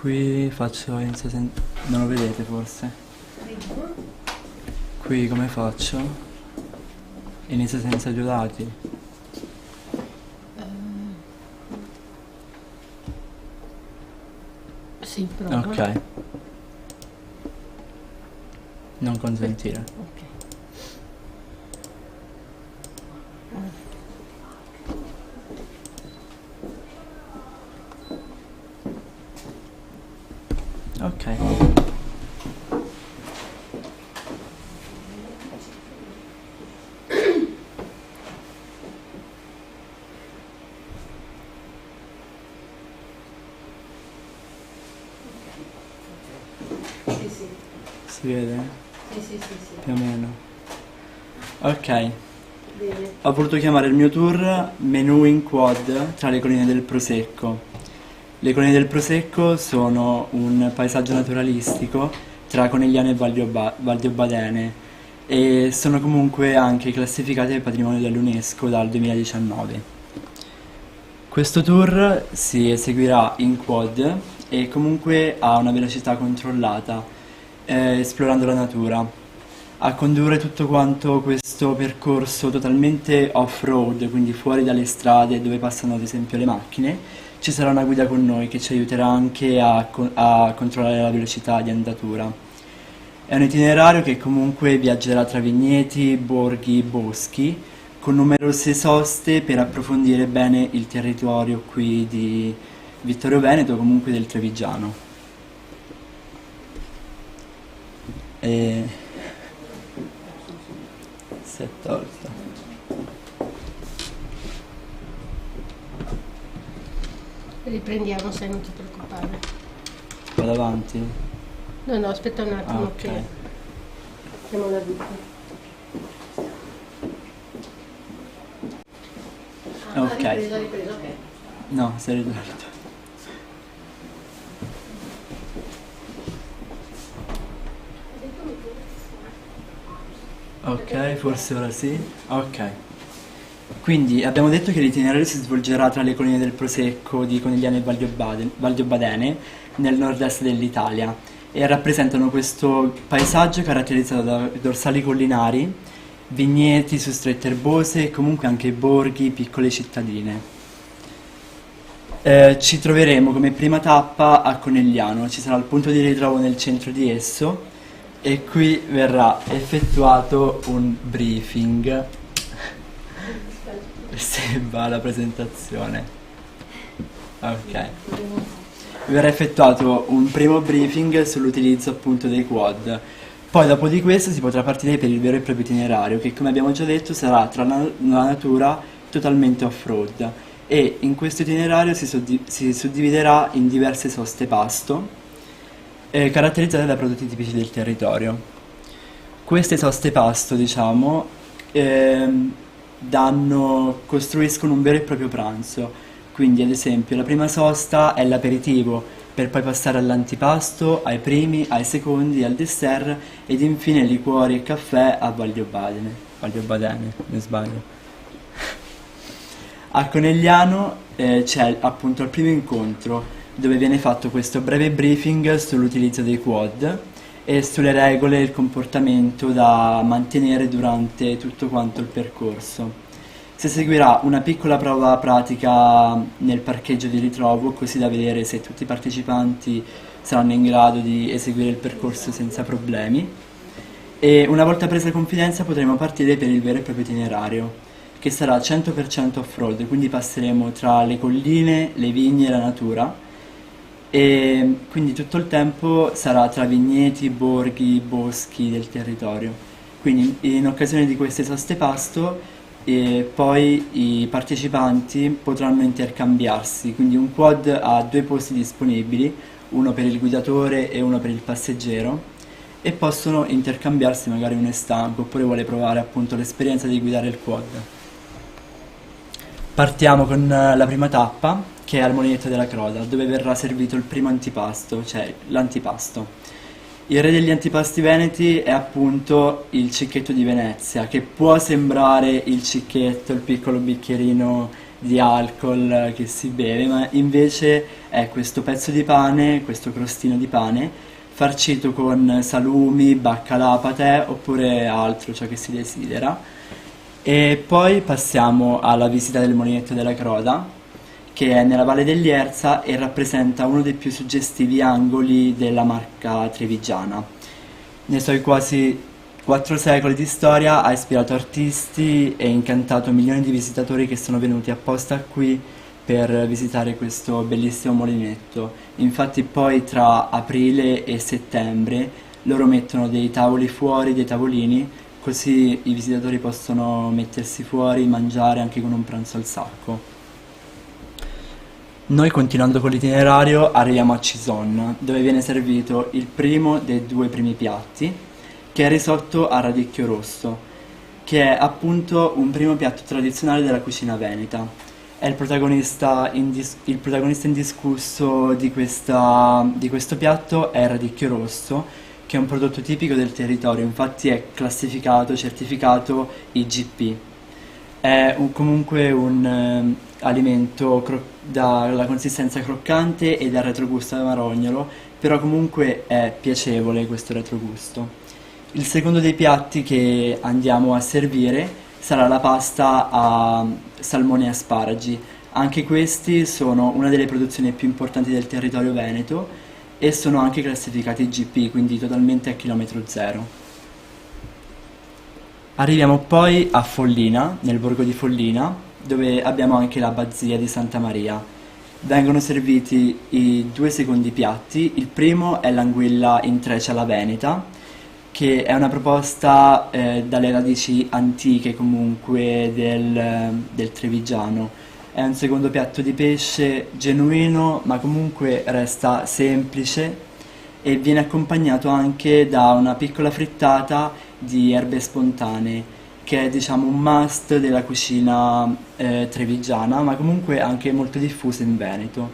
Qui faccio non lo vedete forse? Qui come faccio? Inizio senza aiutati. Sì, prova. Ok. Non consentire. Ok. Ok. Sì, sì. Si vede? Sì. Più o meno. Ok. Bene. Ho voluto chiamare il mio tour Menù in quad tra le colline del Prosecco. Le colline del Prosecco sono un paesaggio naturalistico tra Conegliano e Val di Obbadene e sono comunque anche classificate patrimonio dell'UNESCO dal 2019. Questo tour si eseguirà in quad e comunque a una velocità controllata, esplorando la natura. A condurre tutto quanto questo percorso totalmente off-road, quindi fuori dalle strade dove passano ad esempio le macchine, ci sarà una guida con noi che ci aiuterà anche a controllare la velocità di andatura. È un itinerario che comunque viaggerà tra vigneti, borghi, boschi, con numerose soste per approfondire bene il territorio qui di Vittorio Veneto, comunque del Trevigiano. E... si è tolta. Riprendiamo, sai, non ti preoccupare. Vado avanti? No, aspetta un attimo Ok. che chiamo la vita. Ok. Ripreso, ok. No, si è ridotto. Ok, forse ora sì. Ok. Quindi abbiamo detto che l'itinerario si svolgerà tra le colline del Prosecco di Conegliano e Val di Obbadene, nel nord-est dell'Italia, e rappresentano questo paesaggio caratterizzato da dorsali collinari, vigneti su strette erbose e comunque anche borghi, piccole cittadine. Ci troveremo come prima tappa a Conegliano, ci sarà il punto di ritrovo nel centro di esso e qui verrà effettuato un briefing. Sembra la presentazione. Ok. Verrà effettuato un primo briefing sull'utilizzo appunto dei quad. Poi dopo di questo si potrà partire per il vero e proprio itinerario che, come abbiamo già detto, sarà tra la natura totalmente off-road e in questo itinerario si suddividerà in diverse soste pasto caratterizzate da prodotti tipici del territorio. Queste soste pasto, diciamo, costruiscono un vero e proprio pranzo. Quindi, ad esempio, la prima sosta è l'aperitivo, per poi passare all'antipasto, ai primi, ai secondi, al dessert ed infine liquori e caffè a Val di Obbadene. Val di Obbadene, non sbaglio. A Conegliano c'è appunto il primo incontro dove viene fatto questo breve briefing sull'utilizzo dei quad e sulle regole e il comportamento da mantenere durante tutto quanto il percorso. Si seguirà una piccola prova pratica nel parcheggio di ritrovo, così da vedere se tutti i partecipanti saranno in grado di eseguire il percorso senza problemi. E una volta presa confidenza potremo partire per il vero e proprio itinerario, che sarà 100% off-road, quindi passeremo tra le colline, le vigne e la natura. E quindi tutto il tempo sarà tra vigneti, borghi, boschi del territorio. Quindi in occasione di queste soste pasto poi i partecipanti potranno intercambiarsi, quindi un quad ha due posti disponibili, uno per il guidatore e uno per il passeggero, e possono intercambiarsi, magari uno è stanco oppure vuole provare appunto l'esperienza di guidare il quad. Partiamo con la prima tappa, che è al Molinetto della Croda, dove verrà servito il primo antipasto, cioè l'antipasto. Il re degli antipasti veneti è appunto il cicchetto di Venezia, che può sembrare il cicchetto, il piccolo bicchierino di alcol che si beve, ma invece è questo pezzo di pane, questo crostino di pane, farcito con salumi, baccalà, patè oppure altro, ciò che si desidera. E poi passiamo alla visita del Molinetto della Croda, che è nella Valle dell'Ierza e rappresenta uno dei più suggestivi angoli della Marca trevigiana. Nei suoi quasi 4 secoli di storia ha ispirato artisti e incantato milioni di visitatori che sono venuti apposta qui per visitare questo bellissimo molinetto. Infatti poi tra aprile e settembre loro mettono dei tavoli fuori, dei tavolini, così i visitatori possono mettersi fuori, mangiare anche con un pranzo al sacco. Noi continuando con l'itinerario arriviamo a Cison, dove viene servito il primo dei due primi piatti, che è il risotto a radicchio rosso, che è appunto un primo piatto tradizionale della cucina veneta. È il protagonista, il protagonista indiscusso di questo piatto è il radicchio rosso, che è un prodotto tipico del territorio, infatti è classificato, certificato IGP. È comunque un alimento dalla consistenza croccante e dal retrogusto amarognolo, però comunque è piacevole questo retrogusto. Il secondo dei piatti che andiamo a servire sarà la pasta a salmone e asparagi. Anche questi sono una delle produzioni più importanti del territorio veneto e sono anche classificati IGP, quindi totalmente a chilometro zero. Arriviamo poi a Follina, nel borgo di Follina, dove abbiamo anche l'abbazia di Santa Maria. Vengono serviti i due secondi piatti. Il primo è l'anguilla in treccia alla veneta, che è una proposta dalle radici antiche comunque del trevigiano. È un secondo piatto di pesce genuino, ma comunque resta semplice e viene accompagnato anche da una piccola frittata di erbe spontanee, che è diciamo un must della cucina trevigiana, ma comunque anche molto diffusa in Veneto.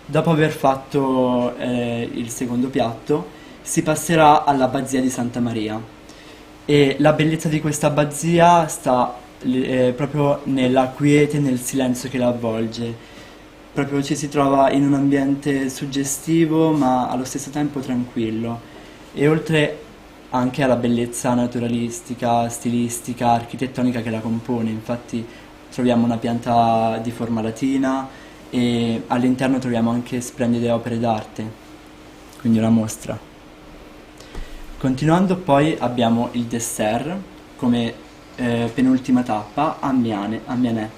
Dopo aver fatto il secondo piatto, si passerà all'abbazia di Santa Maria. E la bellezza di questa abbazia sta proprio nella quiete e nel silenzio che la avvolge. Proprio ci si trova in un ambiente suggestivo ma allo stesso tempo tranquillo. E oltre anche alla bellezza naturalistica, stilistica, architettonica che la compone, infatti troviamo una pianta di forma latina e all'interno troviamo anche splendide opere d'arte, quindi una mostra. Continuando poi abbiamo il dessert come penultima tappa, Amianè.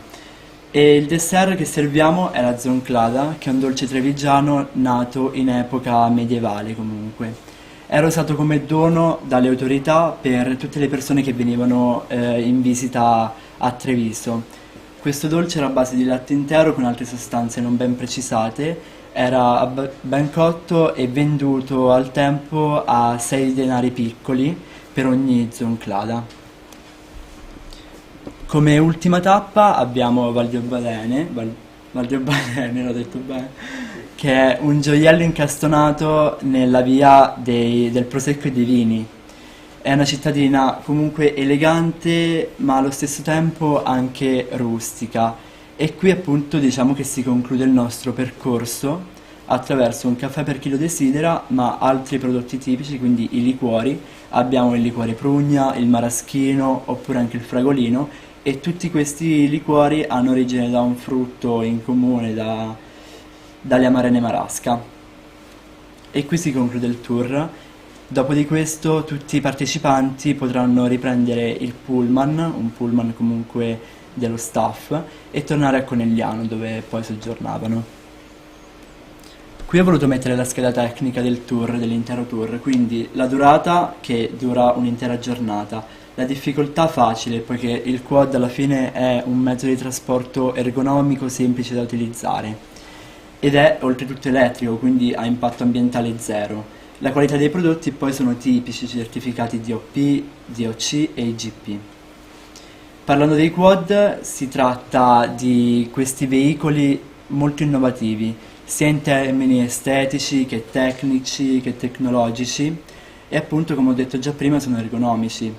E il dessert che serviamo è la zonclada, che è un dolce trevigiano nato in epoca medievale comunque. Era usato come dono dalle autorità per tutte le persone che venivano in visita a Treviso. Questo dolce era a base di latte intero con altre sostanze non ben precisate, era ben cotto e venduto al tempo a 6 denari piccoli per ogni zonclada. Come ultima tappa abbiamo Valdiobbalene, l'ho detto bene, che è un gioiello incastonato nella via del Prosecco e dei Vini. È una cittadina comunque elegante ma allo stesso tempo anche rustica e qui appunto diciamo che si conclude il nostro percorso attraverso un caffè per chi lo desidera ma altri prodotti tipici, quindi i liquori. Abbiamo il liquore prugna, il maraschino oppure anche il fragolino e tutti questi liquori hanno origine da un frutto in comune, dalle amarene marasca. E qui si conclude il tour. Dopo di questo tutti i partecipanti potranno riprendere il pullman, un pullman comunque dello staff, e tornare a Conegliano dove poi soggiornavano. Qui ho voluto mettere la scheda tecnica del tour, dell'intero tour, quindi la durata che dura un'intera giornata, la difficoltà facile poiché il quad alla fine è un mezzo di trasporto ergonomico semplice da utilizzare ed è oltretutto elettrico, quindi ha impatto ambientale zero. La qualità dei prodotti poi sono tipici, certificati DOP, DOC e IGP. Parlando dei quad, si tratta di questi veicoli molto innovativi, sia in termini estetici che tecnici che tecnologici e appunto come ho detto già prima sono ergonomici.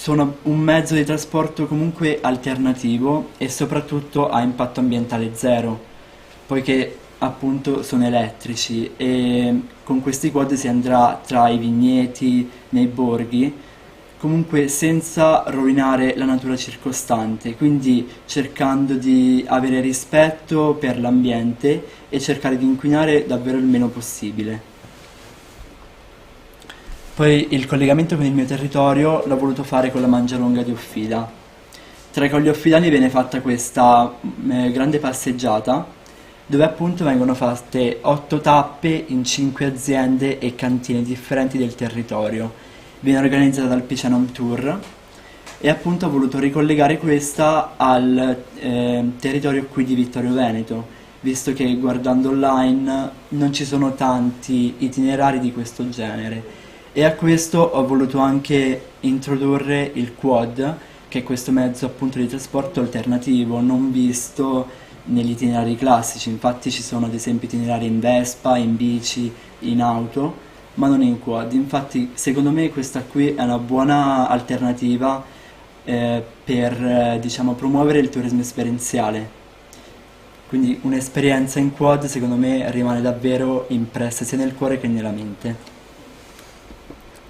sono un mezzo di trasporto comunque alternativo e soprattutto a impatto ambientale zero, poiché appunto sono elettrici e con questi quad si andrà tra i vigneti, nei borghi, comunque senza rovinare la natura circostante, quindi cercando di avere rispetto per l'ambiente e cercare di inquinare davvero il meno possibile. Poi il collegamento con il mio territorio l'ho voluto fare con la Mangialonga di Offida. Tra i Colli Offidani viene fatta questa grande passeggiata dove appunto vengono fatte 8 tappe in 5 aziende e cantine differenti del territorio. Viene organizzata dal Picenum Tour e appunto ho voluto ricollegare questa al territorio qui di Vittorio Veneto, visto che guardando online non ci sono tanti itinerari di questo genere. E a questo ho voluto anche introdurre il quad, che è questo mezzo appunto di trasporto alternativo non visto negli itinerari classici. Infatti ci sono ad esempio itinerari in Vespa, in bici, in auto, ma non in quad. Infatti secondo me questa qui è una buona alternativa per diciamo promuovere il turismo esperienziale. Quindi un'esperienza in quad secondo me rimane davvero impressa sia nel cuore che nella mente.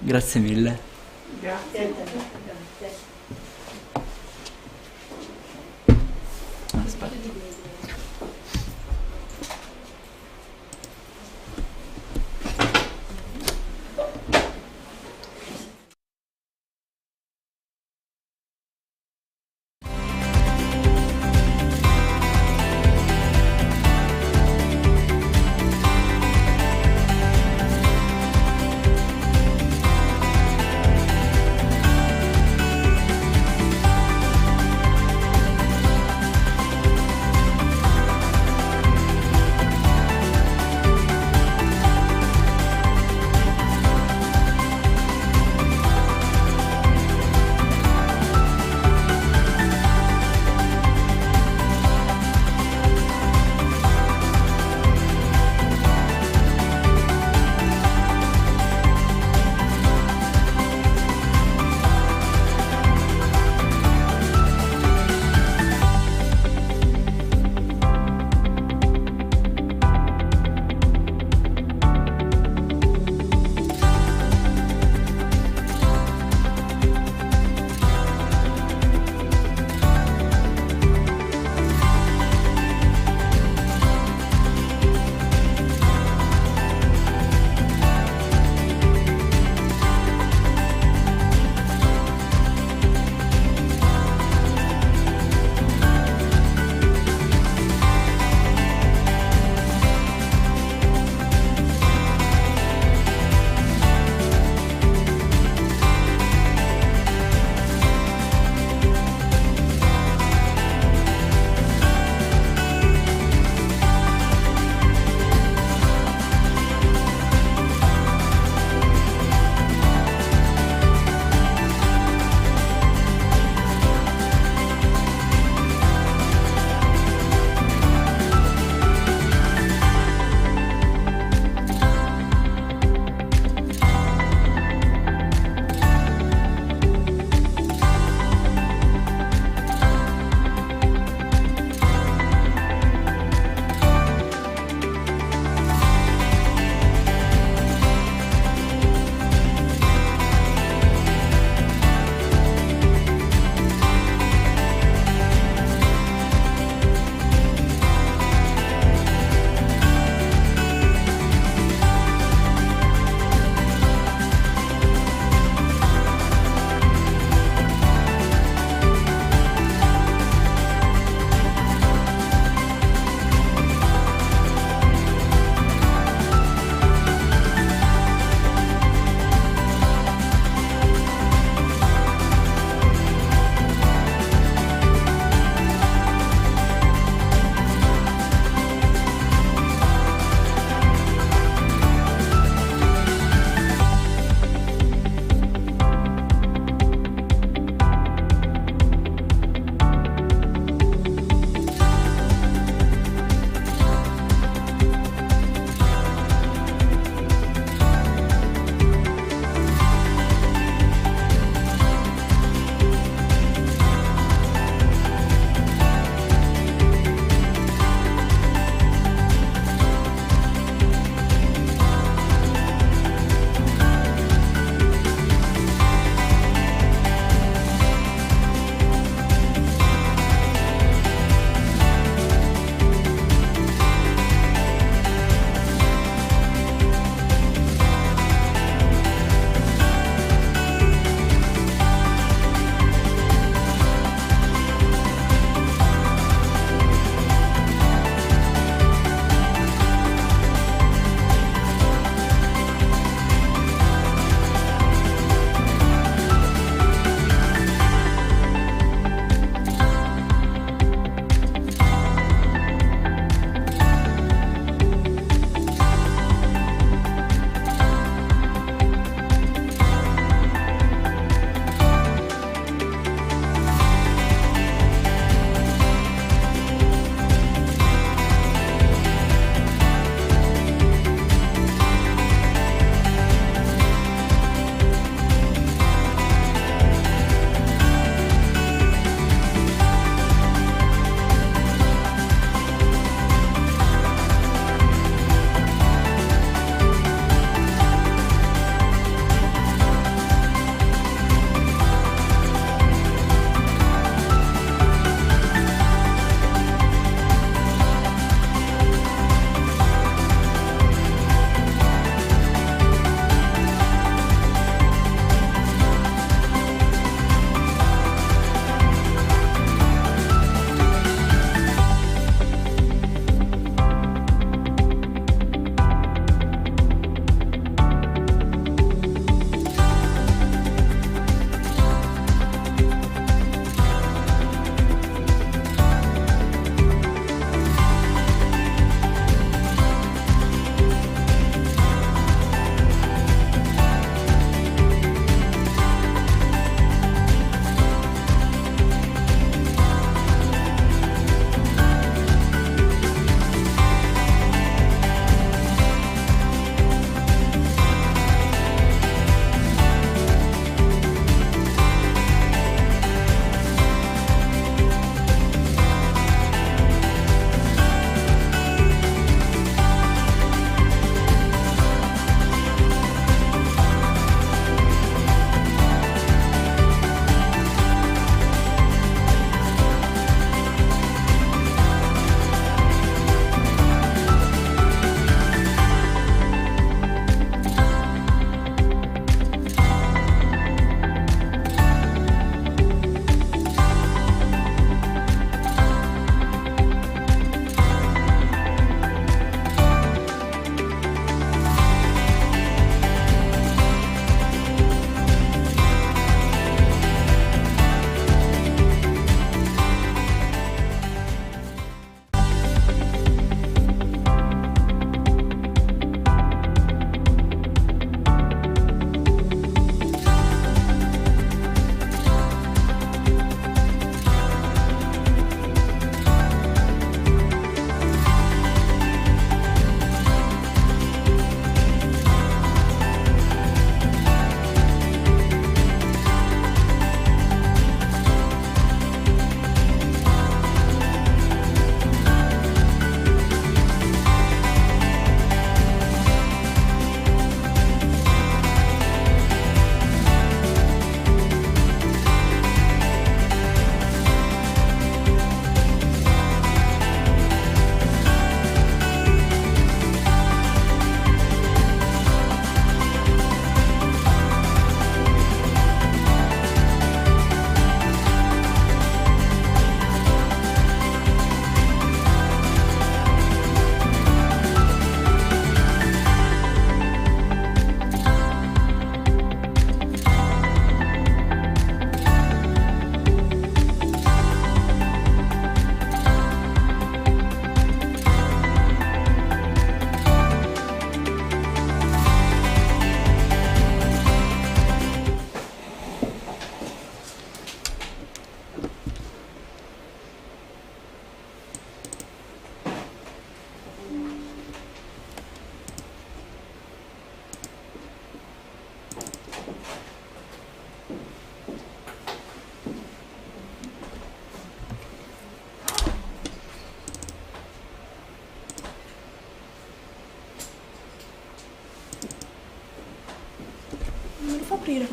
Grazie mille. Grazie. Aspetta.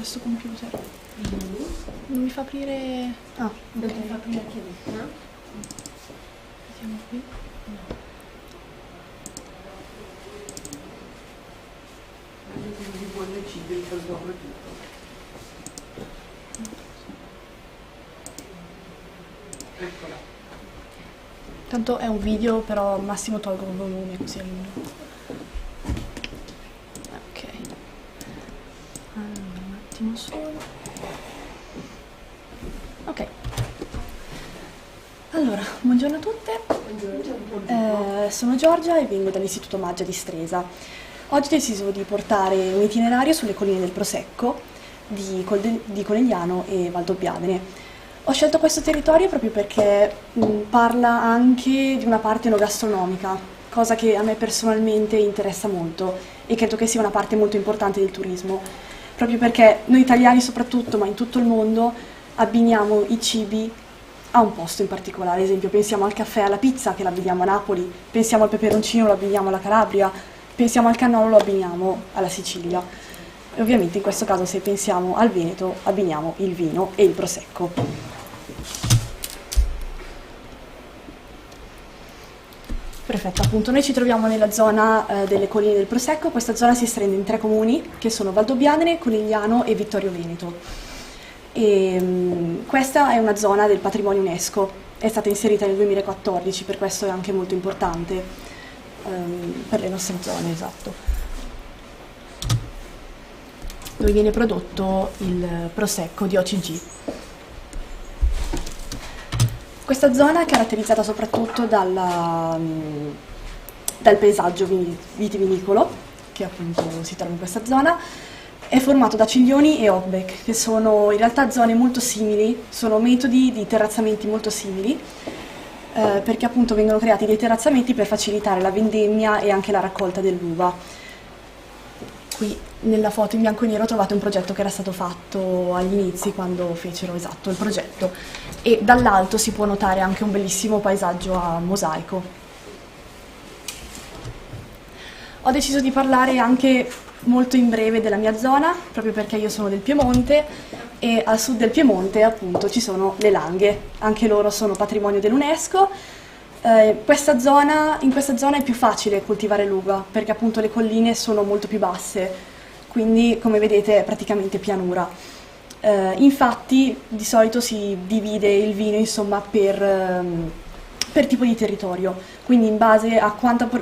questo computer. Mm. Non mi fa aprire... Ah, Non ok. ti fa aprire la chiavetta? Vediamo qui. Tanto è un video, però al massimo tolgo il volume così almeno. Ok. Allora, un attimo solo. Ok. Allora, buongiorno a tutte. Sono Giorgia e vengo dall'Istituto Maggia di Stresa. Oggi ho deciso di portare un itinerario sulle colline del Prosecco di Conegliano e Valdobbiadene. Ho scelto questo territorio proprio perché parla anche di una parte enogastronomica, cosa che a me personalmente interessa molto e credo che sia una parte molto importante del turismo, proprio perché noi italiani soprattutto, ma in tutto il mondo, abbiniamo i cibi a un posto in particolare. Ad esempio pensiamo al caffè e alla pizza che l'abbiniamo a Napoli, pensiamo al peperoncino, lo abbiniamo alla Calabria, pensiamo al cannolo, lo abbiniamo alla Sicilia. E ovviamente in questo caso se pensiamo al Veneto abbiniamo il vino e il Prosecco. Perfetto, appunto noi ci troviamo nella zona delle colline del Prosecco. Questa zona si estende in 3 comuni che sono Valdobbiadene, Conegliano e Vittorio Veneto. Questa è una zona del patrimonio UNESCO, è stata inserita nel 2014, per questo è anche molto importante per le nostre zone, esatto. Dove viene prodotto il Prosecco di OCG. Questa zona è caratterizzata soprattutto dal paesaggio vitivinicolo, che appunto si trova in questa zona. È formato da ciglioni e hogback, che sono in realtà zone molto simili, sono metodi di terrazzamenti molto simili, perché appunto vengono creati dei terrazzamenti per facilitare la vendemmia e anche la raccolta dell'uva. Qui nella foto in bianco e nero trovate un progetto che era stato fatto agli inizi quando fecero esatto il progetto, e dall'alto si può notare anche un bellissimo paesaggio a mosaico. Ho deciso di parlare anche molto in breve della mia zona, proprio perché io sono del Piemonte e a sud del Piemonte appunto ci sono le Langhe, anche loro sono patrimonio dell'UNESCO. In questa zona è più facile coltivare l'uva perché appunto le colline sono molto più basse, quindi come vedete è praticamente pianura. Infatti di solito si divide il vino insomma per tipo di territorio, quindi in base a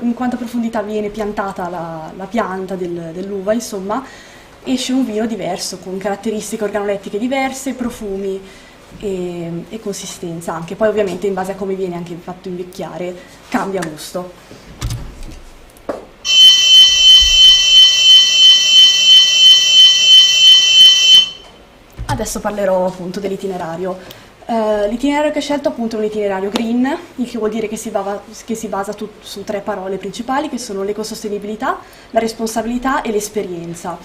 in quanta profondità viene piantata la pianta dell'uva, insomma, esce un vino diverso, con caratteristiche organolettiche diverse, profumi e consistenza anche. Poi ovviamente in base a come viene anche fatto invecchiare cambia gusto. Adesso parlerò appunto dell'itinerario. L'itinerario che ho scelto appunto è un itinerario green, il che vuol dire che si basa su 3 parole principali che sono l'ecosostenibilità, la responsabilità e l'esperienza.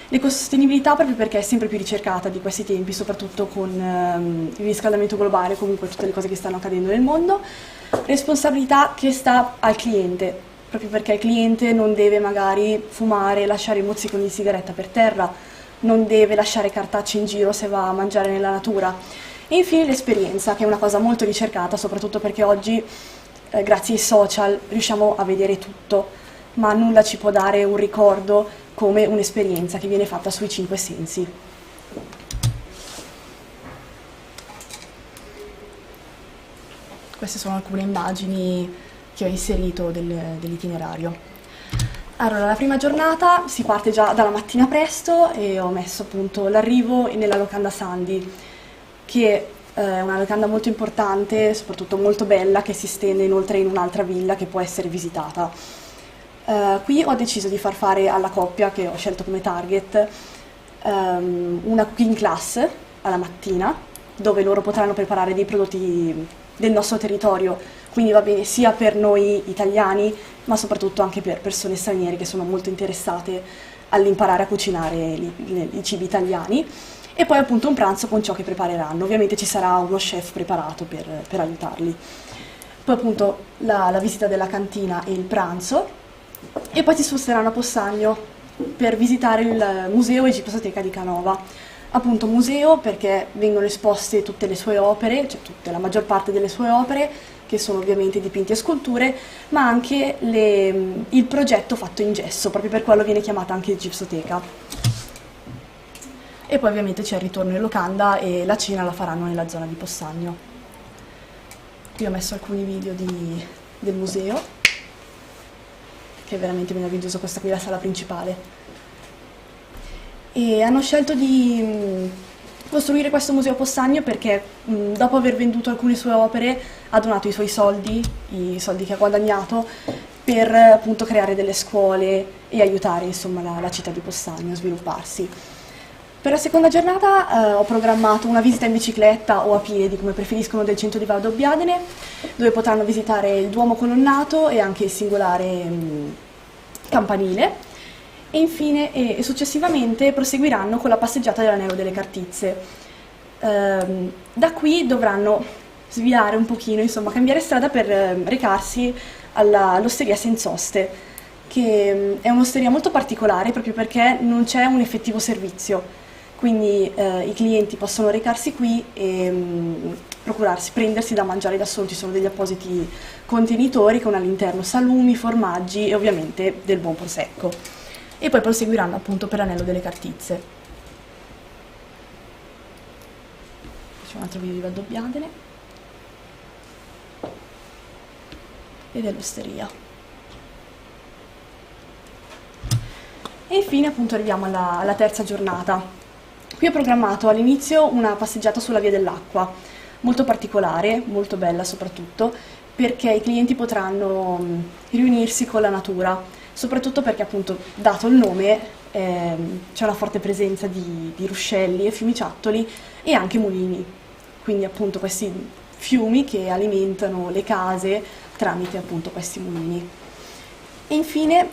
L'ecosostenibilità proprio perché è sempre più ricercata di questi tempi, soprattutto con il riscaldamento globale, comunque tutte le cose che stanno accadendo nel mondo. Responsabilità che sta al cliente, proprio perché il cliente non deve magari fumare, lasciare i mozziconi di sigaretta per terra, non deve lasciare cartacce in giro se va a mangiare nella natura. E infine l'esperienza, che è una cosa molto ricercata, soprattutto perché oggi, grazie ai social, riusciamo a vedere tutto, ma nulla ci può dare un ricordo come un'esperienza che viene fatta sui 5 sensi. Queste sono alcune immagini che ho inserito dell'itinerario. Allora, la prima giornata si parte già dalla mattina presto e ho messo appunto l'arrivo nella locanda Sandy, che è una locanda molto importante, soprattutto molto bella, che si stende inoltre in un'altra villa che può essere visitata. Qui ho deciso di far fare alla coppia che ho scelto come target una cooking class alla mattina, dove loro potranno preparare dei prodotti del nostro territorio, quindi va bene sia per noi italiani, ma soprattutto anche per persone straniere che sono molto interessate all'imparare a cucinare i cibi italiani. E poi appunto un pranzo con ciò che prepareranno. Ovviamente ci sarà uno chef preparato per aiutarli. Poi appunto la visita della cantina e il pranzo, e poi si sposteranno a Possagno per visitare il Museo Egiptoteca di Canova, Appunto museo perché vengono esposte tutte le sue opere, cioè tutte, la maggior parte delle sue opere, che sono ovviamente dipinti e sculture, ma anche il progetto fatto in gesso, proprio per quello viene chiamata anche gipsoteca. E poi ovviamente c'è il ritorno in locanda e la cena la faranno nella zona di Possagno. Qui ho messo alcuni video del museo, che è veramente meraviglioso. Questa qui è la sala principale. E hanno scelto di costruire questo museo a Possagno perché dopo aver venduto alcune sue opere ha donato i suoi soldi, i soldi che ha guadagnato, per appunto creare delle scuole e aiutare insomma la città di Possagno a svilupparsi. Per la seconda giornata ho programmato una visita in bicicletta o a piedi, come preferiscono, del centro di Valdobbiadene, dove potranno visitare il Duomo colonnato e anche il singolare campanile. E infine e successivamente proseguiranno con la passeggiata dell'Anello delle Cartizze. Da qui dovranno sviare un pochino, insomma, cambiare strada per recarsi all'Osteria Senzoste, che è un'osteria molto particolare proprio perché non c'è un effettivo servizio. Quindi i clienti possono recarsi qui e prendersi da mangiare da soli. Ci sono degli appositi contenitori con all'interno salumi, formaggi e ovviamente del buon prosecco. E poi proseguiranno appunto per l'Anello delle Cartizze. C'è un altro video di Valdobbiadene e dell'osteria. E infine appunto arriviamo alla terza giornata. Qui ho programmato all'inizio una passeggiata sulla Via dell'Acqua, molto particolare, molto bella soprattutto, perché i clienti potranno riunirsi con la natura, soprattutto perché appunto, dato il nome, c'è una forte presenza di ruscelli e fiumiciattoli e anche mulini, quindi appunto questi fiumi che alimentano le case tramite appunto questi mulini. E infine,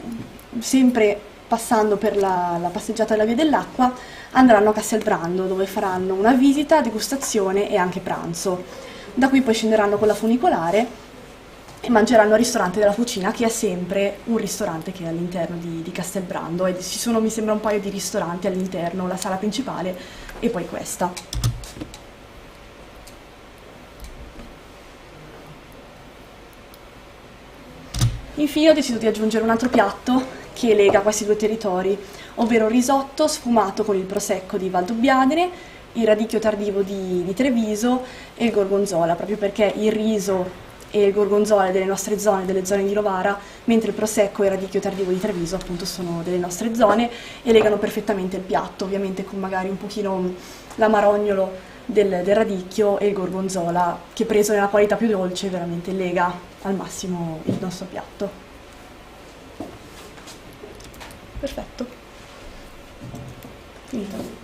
sempre passando per la passeggiata della Via dell'Acqua, andranno a Castelbrando, dove faranno una visita, degustazione e anche pranzo. Da qui poi scenderanno con la funicolare e mangeranno al ristorante della Fucina, che è sempre un ristorante che è all'interno di Castelbrando, e ci sono, mi sembra, un paio di ristoranti all'interno, la sala principale e poi questa. Infine ho deciso di aggiungere un altro piatto che lega questi due territori, ovvero un risotto sfumato con il prosecco di Valdobbiadene, il radicchio tardivo di Treviso e il gorgonzola, proprio perché il riso e il gorgonzola delle nostre zone, delle zone di Novara, mentre il prosecco e il radicchio tardivo di Treviso appunto sono delle nostre zone e legano perfettamente il piatto, ovviamente con magari un pochino l'amarognolo del radicchio e il gorgonzola, che preso nella qualità più dolce veramente lega al massimo il nostro piatto. Perfetto. Finito.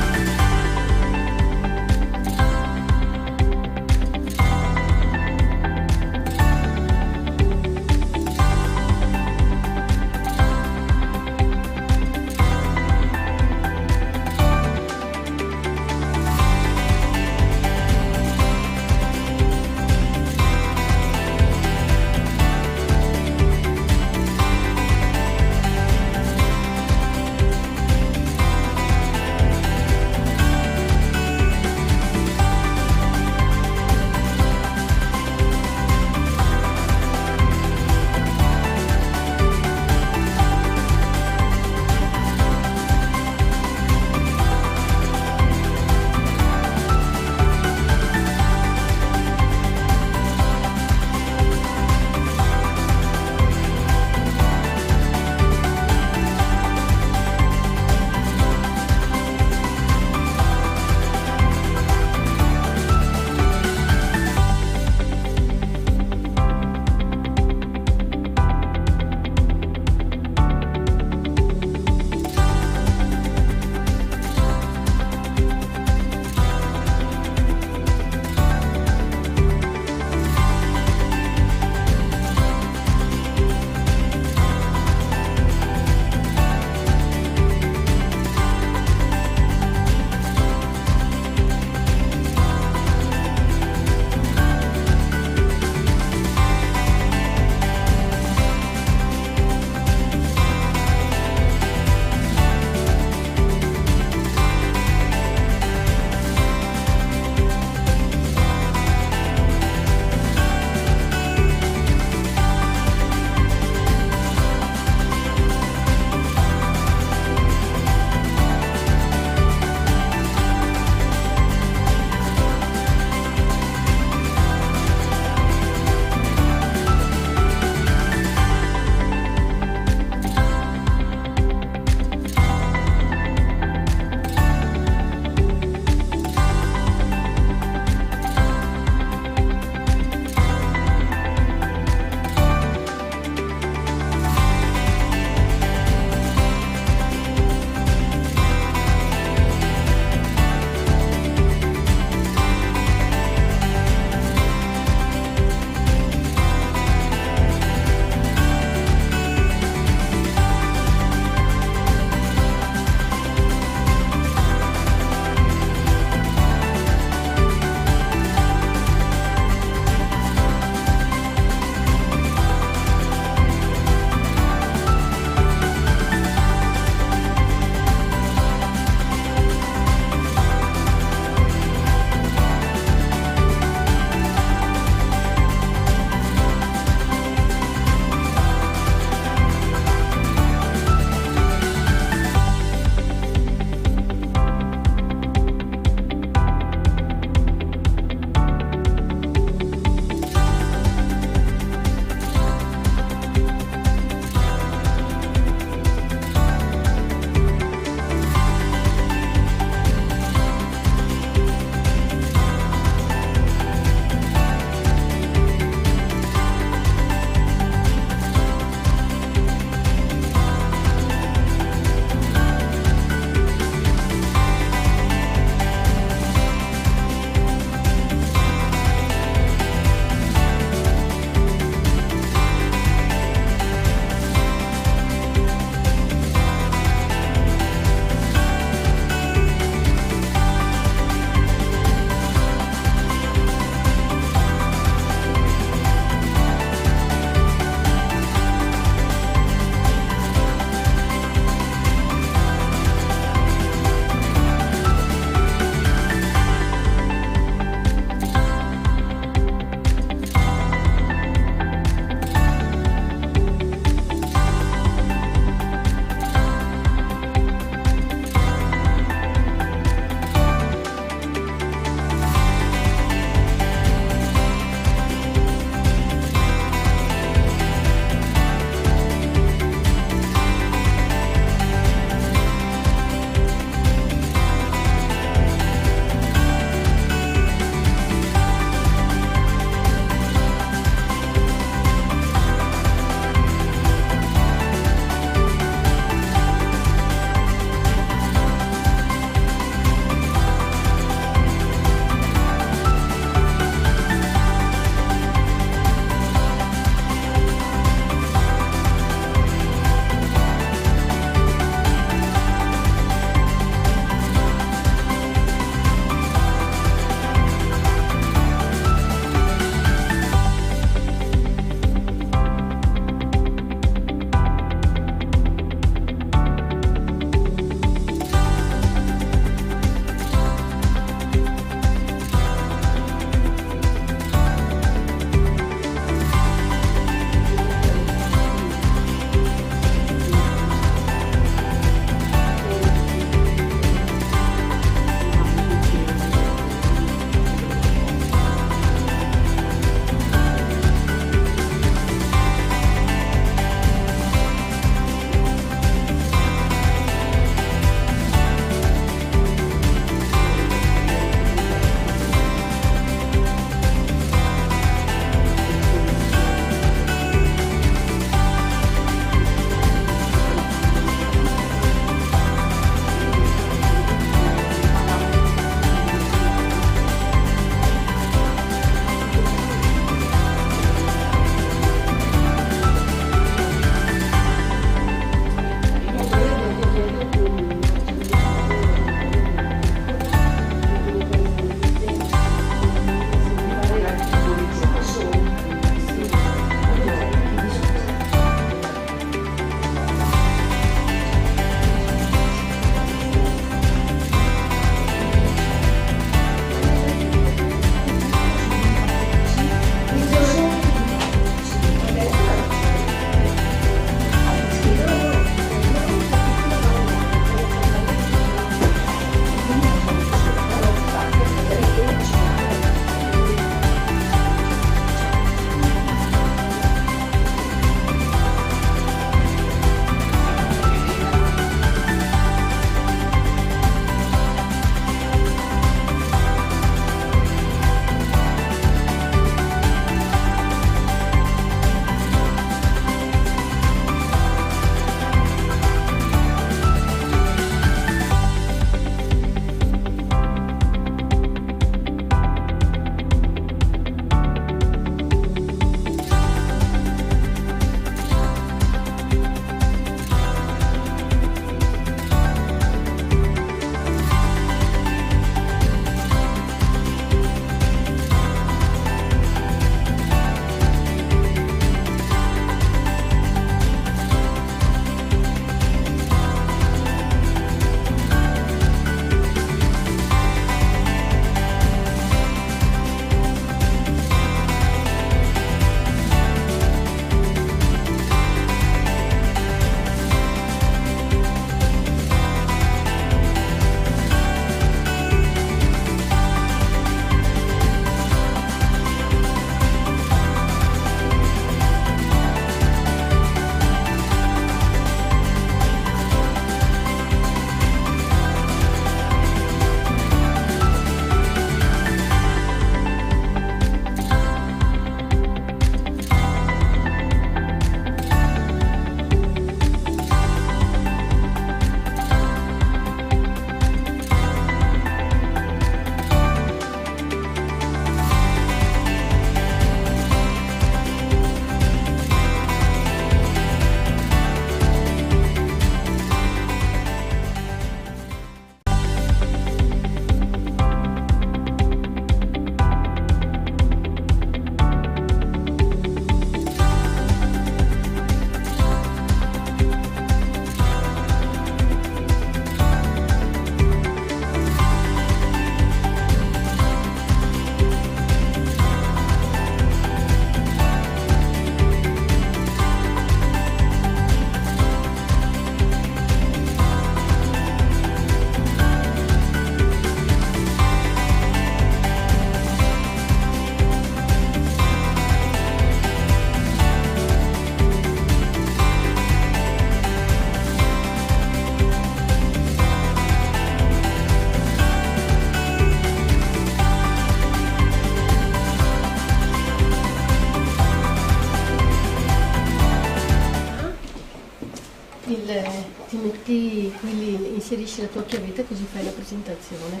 Quindi inserisci la tua chiavetta così fai la presentazione.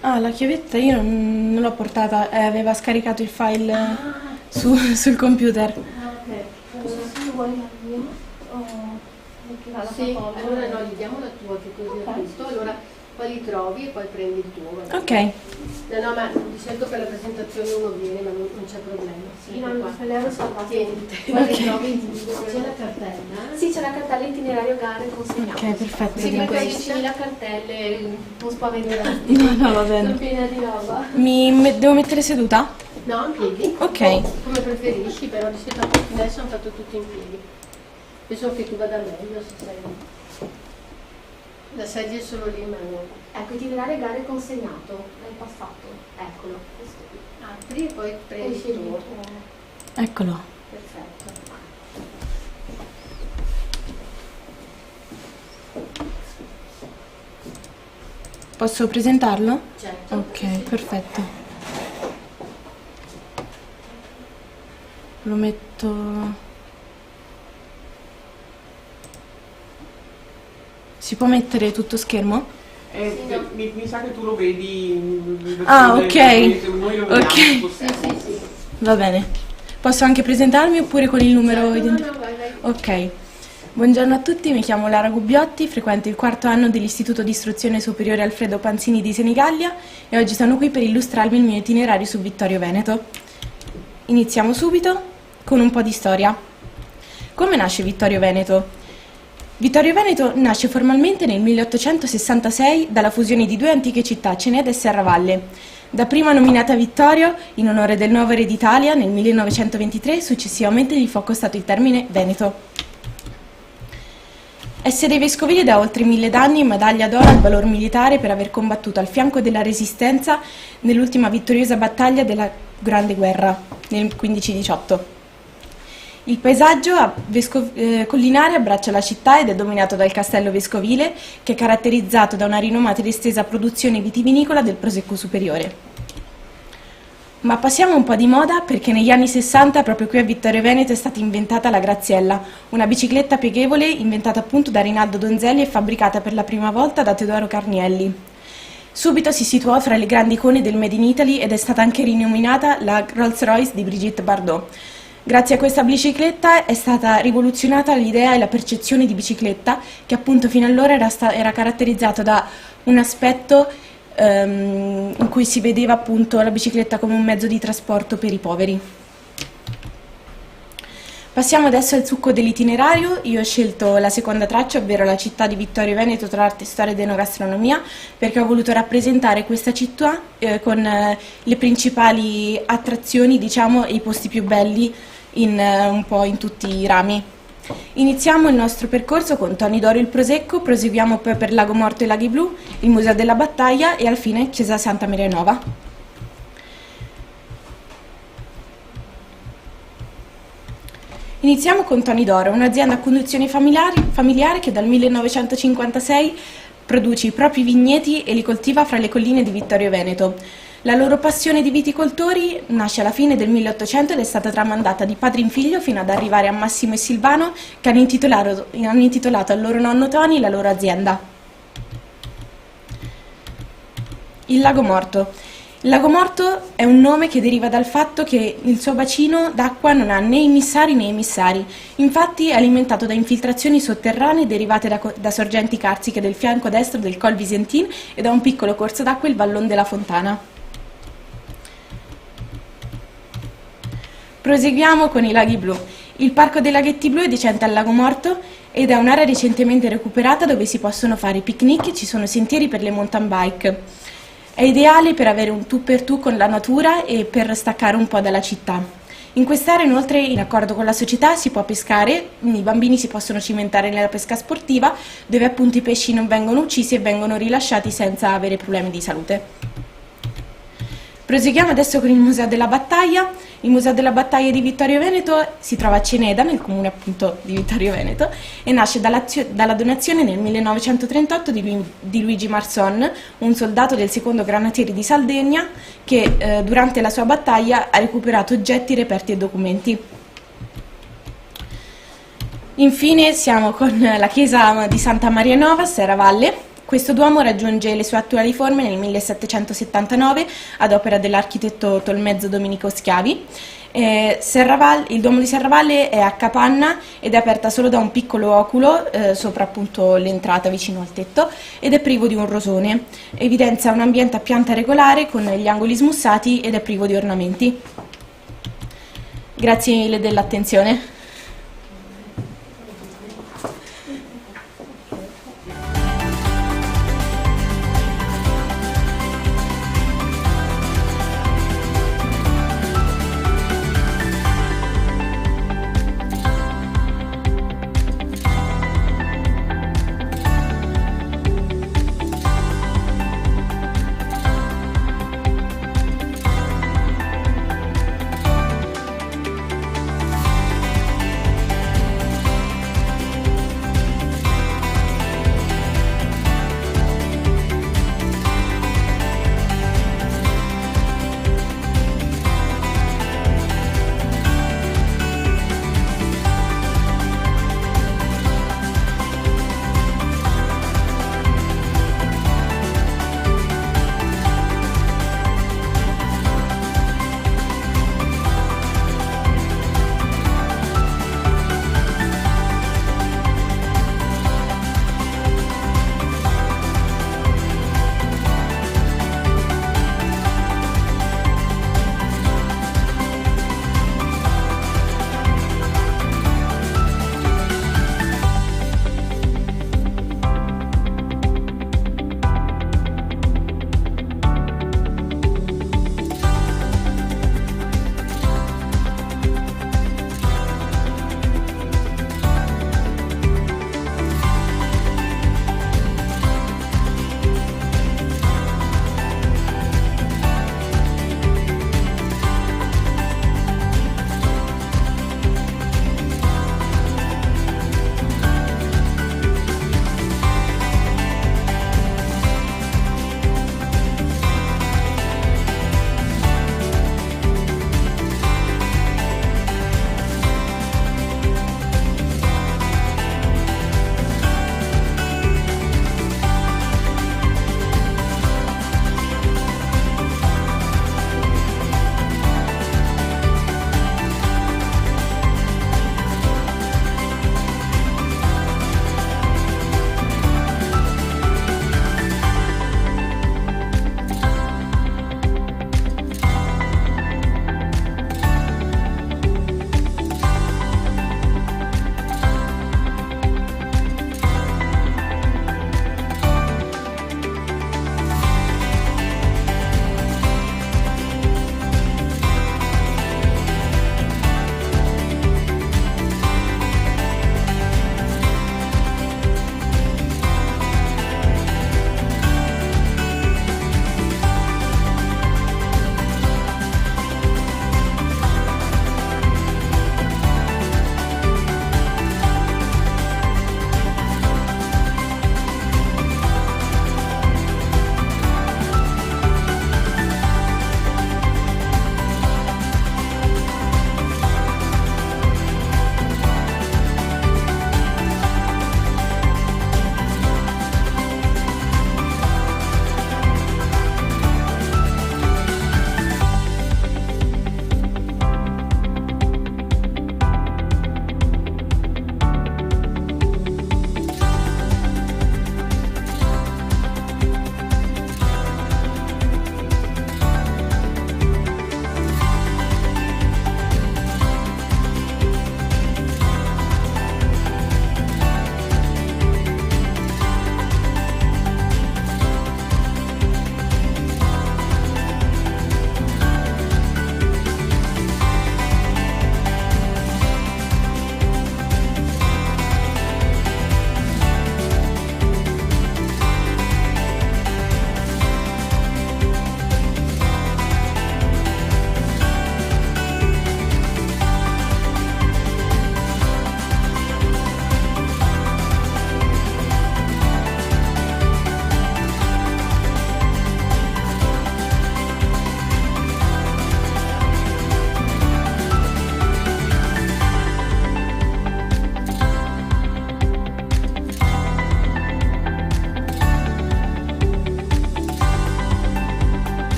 Ah, la chiavetta io non l'ho portata, aveva scaricato il file sul computer. Ok. Sì, allora no, gli diamo la tua che così è giusto, allora poi li trovi e poi prendi il tuo. Vabbè. Ok. No, ma di solito per la presentazione uno viene, ma non c'è problema. Sì, ma non se le hanno salvate tutte. Poi li trovi, c'è la cartella? Sì, c'è la cartella itinerario gare consegnato. Ok, perfetto. Sì, grazie. perché 10.000 cartelle, non spaventare. No, va bene. Sono piena di roba. Devo mettere seduta? No, in piedi. Ok. Come preferisci, però di solito adesso hanno fatto tutti in piedi. Penso che tu vada meglio se sei. La sedia è solo lì, ma no. Ecco, itinerario gare consegnato, l'hai passato. Eccolo, questo qui. Apri e poi prendi il tuo. Eccolo. Perfetto. Posso presentarlo? Certo. Ok, perfetto. Lo metto... Si può mettere tutto schermo? Mi sa che tu lo vedi. Ah, ok. Noi lo vediamo. Ok. Sì, sì, sì. Va bene. Posso anche presentarmi oppure con il numero Certo, identificativo? vai. Ok. Buongiorno a tutti, mi chiamo Lara Gubbiotti, frequento il quarto anno dell'Istituto di Istruzione Superiore Alfredo Panzini di Senigallia e oggi sono qui per illustrarvi il mio itinerario su Vittorio Veneto. Iniziamo subito con un po' di storia. Come nasce Vittorio Veneto? Vittorio Veneto nasce formalmente nel 1866 dalla fusione di due antiche città, Ceneda e Serravalle. Dapprima nominata Vittorio in onore del nuovo re d'Italia nel 1923, successivamente gli fu accostato il termine Veneto. È sede vescovile da oltre 1000 anni e medaglia d'oro al valor militare per aver combattuto al fianco della Resistenza nell'ultima vittoriosa battaglia della Grande Guerra nel 1518. Il paesaggio collinare abbraccia la città ed è dominato dal castello vescovile, che è caratterizzato da una rinomata ed estesa produzione vitivinicola del Prosecco superiore. Ma passiamo un po' di moda, perché negli anni 60 proprio qui a Vittorio Veneto è stata inventata la Graziella, una bicicletta pieghevole inventata appunto da Rinaldo Donzelli e fabbricata per la prima volta da Teodoro Carnielli. Subito si situò fra le grandi icone del Made in Italy ed è stata anche rinominata la Rolls Royce di Brigitte Bardot. Grazie a questa bicicletta è stata rivoluzionata l'idea e la percezione di bicicletta, che appunto fino allora era caratterizzata da un aspetto in cui si vedeva appunto la bicicletta come un mezzo di trasporto per i poveri. Passiamo adesso al succo dell'itinerario. Io ho scelto la seconda traccia, ovvero la città di Vittorio Veneto tra arte, storia ed enogastronomia, perché ho voluto rappresentare questa città con le principali attrazioni, diciamo, e i posti più belli un po' in tutti i rami. Iniziamo il nostro percorso con Toni d'Oro il Prosecco, proseguiamo poi per Lago Morto e Laghi Blu, il Museo della Battaglia e alla fine Chiesa Santa Maria Nova. Iniziamo con Toni d'Oro, un'azienda a conduzione familiare che dal 1956 produce i propri vigneti e li coltiva fra le colline di Vittorio Veneto. La loro passione di viticoltori nasce alla fine del 1800 ed è stata tramandata di padre in figlio fino ad arrivare a Massimo e Silvano, che hanno intitolato al loro nonno Toni la loro azienda. Il Lago Morto. Il Lago Morto è un nome che deriva dal fatto che il suo bacino d'acqua non ha né immissari né emissari, infatti è alimentato da infiltrazioni sotterranee derivate da sorgenti carsiche del fianco destro del Col Visentin e da un piccolo corso d'acqua, il Vallon della Fontana. Proseguiamo con i Laghi Blu. Il Parco dei Laghetti Blu è adiacente al Lago Morto ed è un'area recentemente recuperata dove si possono fare picnic e ci sono sentieri per le mountain bike. È ideale per avere un tu per tu con la natura e per staccare un po' dalla città. In quest'area inoltre, in accordo con la società, si può pescare, i bambini si possono cimentare nella pesca sportiva, dove appunto i pesci non vengono uccisi e vengono rilasciati senza avere problemi di salute. Proseguiamo adesso con il Museo della Battaglia. Il Museo della Battaglia di Vittorio Veneto si trova a Ceneda, nel comune appunto di Vittorio Veneto, e nasce dalla donazione nel 1938 di Luigi Marson, un soldato del secondo Granatieri di Sardegna che durante la sua battaglia ha recuperato oggetti, reperti e documenti. Infine siamo con la chiesa di Santa Maria Nova a Serravalle. Questo duomo raggiunge le sue attuali forme nel 1779 ad opera dell'architetto Tolmezzo Domenico Schiavi. Il Duomo di Serravalle è a capanna ed è aperta solo da un piccolo oculo sopra appunto l'entrata vicino al tetto ed è privo di un rosone. Evidenzia un ambiente a pianta regolare con gli angoli smussati ed è privo di ornamenti. Grazie mille dell'attenzione.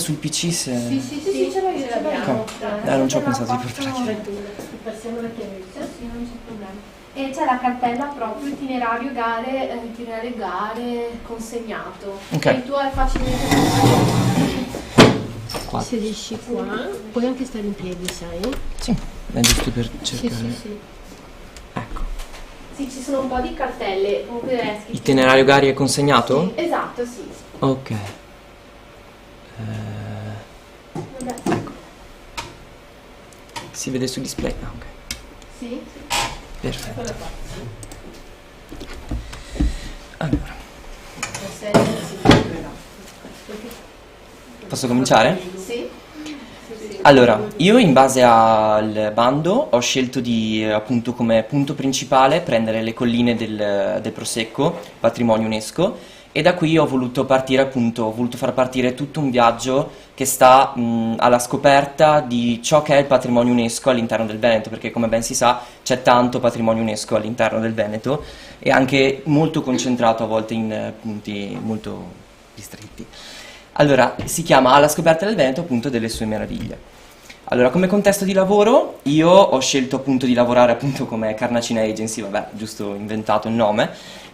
sul PC se... Sì, ce l'abbiamo. Ok. Non ci ho pensato di portare la chiave. Ti passiamo la chiavetta. Sì, non c'è problema. E c'è la cartella proprio itinerario gare consegnato. Ok. E il tuo è facilmente consegnato. Qua. Se riesci qua, puoi anche stare in piedi, sai? Sì, è giusto per cercare. Sì. Ecco. Sì, ci sono un po' di cartelle, comunque è scritto. Itinerario gare è consegnato? Sì, esatto, sì. Ok. Vabbè. Ecco. Si vede sul display? Ah, ok. Sì. Perfetto. Allora, posso cominciare? Sì. Allora, io in base al bando ho scelto di appunto come punto principale prendere le colline del Prosecco, patrimonio UNESCO, e da qui ho voluto partire appunto, ho voluto far partire tutto un viaggio che sta alla scoperta di ciò che è il patrimonio UNESCO all'interno del Veneto, perché come ben si sa c'è tanto patrimonio UNESCO all'interno del Veneto e anche molto concentrato a volte in punti molto ristretti. Allora, si chiama Alla scoperta del Veneto appunto delle sue meraviglie. Allora, come contesto di lavoro io ho scelto appunto di lavorare appunto come Carnacina Agency, vabbè, giusto inventato il nome,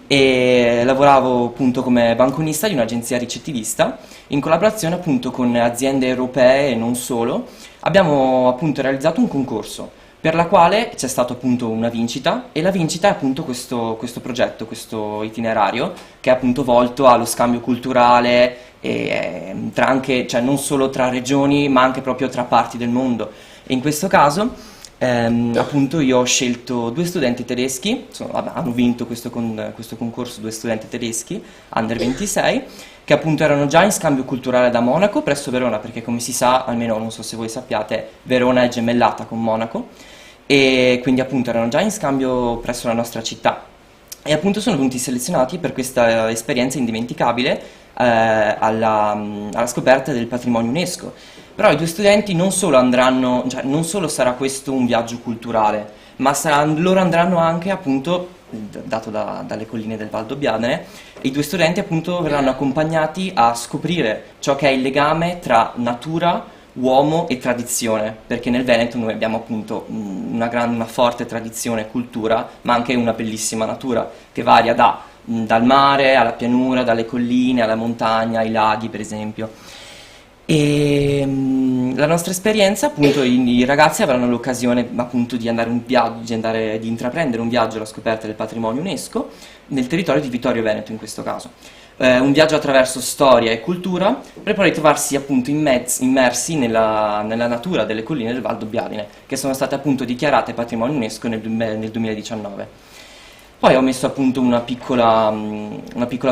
e lavoravo appunto come banconista di un'agenzia ricettivista in collaborazione appunto con aziende europee e non solo. Abbiamo appunto realizzato un concorso per la quale c'è stata appunto una vincita e la vincita è appunto questo progetto, questo itinerario che è appunto volto allo scambio culturale e tra anche, cioè non solo tra regioni ma anche proprio tra parti del mondo. E in questo caso appunto io ho scelto 2 studenti tedeschi, hanno vinto questo concorso 2 studenti tedeschi, under 26, che appunto erano già in scambio culturale da Monaco presso Verona, perché come si sa, almeno non so se voi sappiate, Verona è gemellata con Monaco, e quindi appunto erano già in scambio presso la nostra città. E appunto sono venuti selezionati per questa esperienza indimenticabile alla scoperta del patrimonio UNESCO. Però i 2 studenti non solo andranno, cioè non solo sarà questo un viaggio culturale, ma loro andranno anche appunto, dato dalle colline del Val d'Obbiadene, i 2 studenti appunto verranno accompagnati a scoprire ciò che è il legame tra natura, uomo e tradizione, perché nel Veneto noi abbiamo appunto una forte tradizione e cultura, ma anche una bellissima natura che varia dal mare alla pianura, dalle colline alla montagna, ai laghi per esempio. E la nostra esperienza, appunto, i ragazzi avranno l'occasione appunto di di intraprendere un viaggio alla scoperta del patrimonio UNESCO nel territorio di Vittorio Veneto in questo caso. Un viaggio attraverso storia e cultura per poi ritrovarsi appunto immersi nella natura delle colline del Val d'Obbiadene, che sono state appunto dichiarate patrimonio UNESCO nel 2019. Poi ho messo appunto una piccola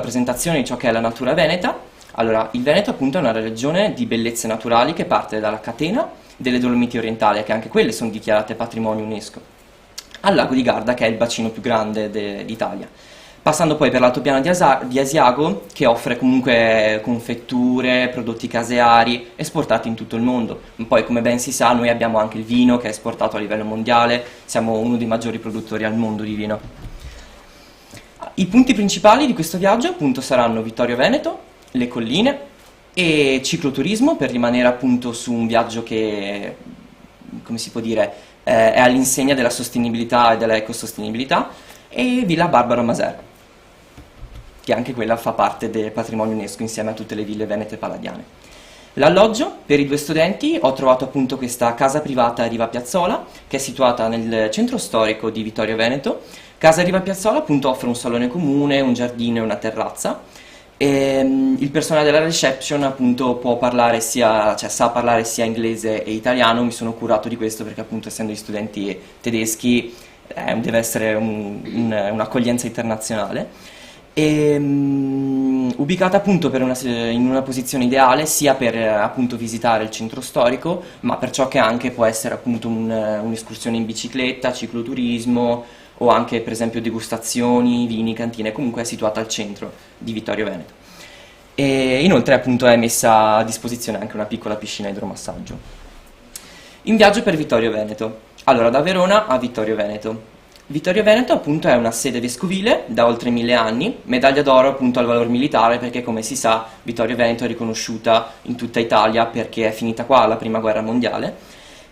presentazione di ciò che è la natura veneta. Allora, il Veneto appunto è una regione di bellezze naturali che parte dalla catena delle Dolomiti orientali, che anche quelle sono dichiarate patrimonio UNESCO, al lago di Garda, che è il bacino più grande d'Italia, passando poi per l'altopiano di Asiago, che offre comunque confetture, prodotti caseari esportati in tutto il mondo. Poi, come ben si sa, noi abbiamo anche il vino che è esportato a livello mondiale, siamo uno dei maggiori produttori al mondo di vino. I punti principali di questo viaggio appunto saranno Vittorio Veneto, le colline e cicloturismo, per rimanere appunto su un viaggio che, come si può dire, è all'insegna della sostenibilità e della ecosostenibilità, e Villa Barbaro Maser, che anche quella fa parte del patrimonio UNESCO insieme a tutte le ville venete e palladiane. L'alloggio per i 2 studenti ho trovato appunto questa casa privata a Riva Piazzola, che è situata nel centro storico di Vittorio Veneto. Casa Riva Piazzola appunto offre un salone comune, un giardino e una terrazza. E il personale della reception appunto sa parlare sia inglese e italiano. Mi sono curato di questo perché appunto essendo gli studenti tedeschi deve essere un'accoglienza internazionale. Ubicata appunto in una posizione ideale sia per appunto visitare il centro storico, ma per ciò che anche può essere appunto un'escursione in bicicletta, cicloturismo o anche per esempio degustazioni, vini, cantine. Comunque è situata al centro di Vittorio Veneto. E inoltre appunto è messa a disposizione anche una piccola piscina idromassaggio. In viaggio per Vittorio Veneto. Allora, da Verona a Vittorio Veneto. Vittorio Veneto appunto è una sede vescovile da oltre 1000 anni, medaglia d'oro appunto al valor militare perché come si sa Vittorio Veneto è riconosciuta in tutta Italia perché è finita qua la prima guerra mondiale.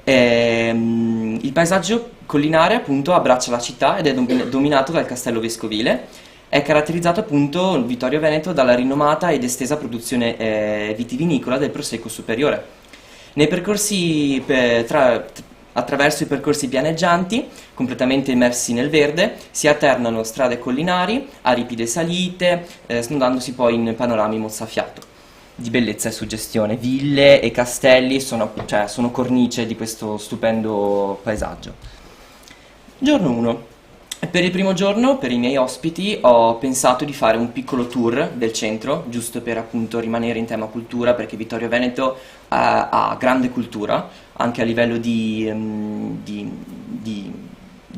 Il paesaggio collinare appunto abbraccia la città ed è dominato dal castello vescovile. È caratterizzato appunto Vittorio Veneto dalla rinomata ed estesa produzione vitivinicola del Prosecco superiore. Nei percorsi attraverso i percorsi pianeggianti, completamente immersi nel verde, si alternano strade collinari, aripide salite, snodandosi poi in panorami mozzafiato, di bellezza e suggestione. Ville e castelli sono cornice di questo stupendo paesaggio. Giorno 1. Per il primo giorno, per i miei ospiti, ho pensato di fare un piccolo tour del centro, giusto per appunto rimanere in tema cultura, perché Vittorio Veneto ha grande cultura, anche a livello di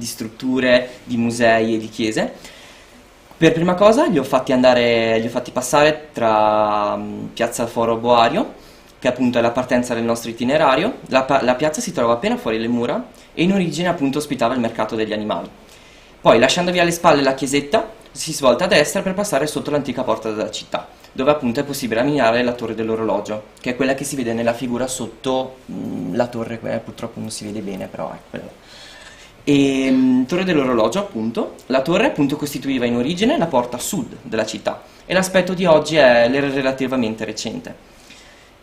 strutture, di musei e di chiese. Per prima cosa li ho fatti passare tra Piazza Foro Boario, che appunto è la partenza del nostro itinerario. La piazza si trova appena fuori le mura e in origine appunto ospitava il mercato degli animali. Poi, lasciandovi alle spalle la chiesetta, si svolta a destra per passare sotto l'antica porta della città, dove appunto è possibile ammirare la torre dell'orologio, che è quella che si vede nella figura sotto la torre, purtroppo non si vede bene, però è quella. Torre dell'orologio, appunto. La torre appunto costituiva in origine la porta sud della città e l'aspetto di oggi è relativamente recente.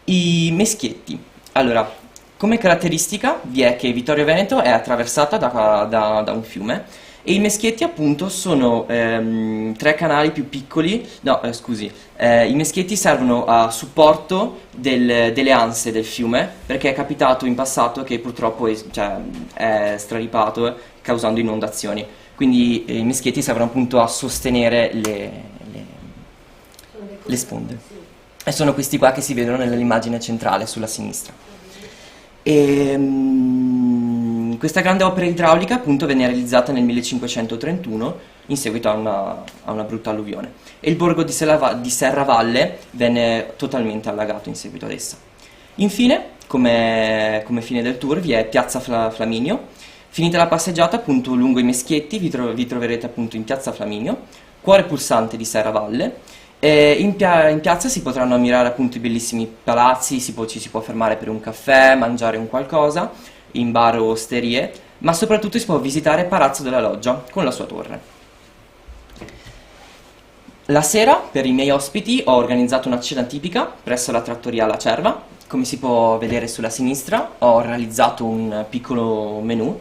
I meschietti. Allora, come caratteristica vi è che Vittorio Veneto è attraversata da un fiume. E i meschietti appunto sono 3 canali più piccoli, i meschietti servono a supporto delle anse del fiume, perché è capitato in passato che purtroppo è straripato causando inondazioni. Quindi i meschietti servono appunto a sostenere le sponde. E sono questi qua che si vedono nell'immagine centrale sulla sinistra. Questa grande opera idraulica appunto venne realizzata nel 1531 in seguito a una brutta alluvione e il borgo di Serravalle venne totalmente allagato in seguito ad essa. Infine, come fine del tour, vi è Piazza Flaminio. Finita la passeggiata appunto lungo i meschietti vi troverete appunto in Piazza Flaminio, cuore pulsante di Serravalle. In piazza si potranno ammirare appunto i bellissimi palazzi, ci si può fermare per un caffè, mangiare un qualcosa in bar o osterie, ma soprattutto si può visitare Palazzo della Loggia con la sua torre. La sera, per i miei ospiti, ho organizzato una cena tipica presso la trattoria La Cerva. Come si può vedere sulla sinistra, ho realizzato un piccolo menù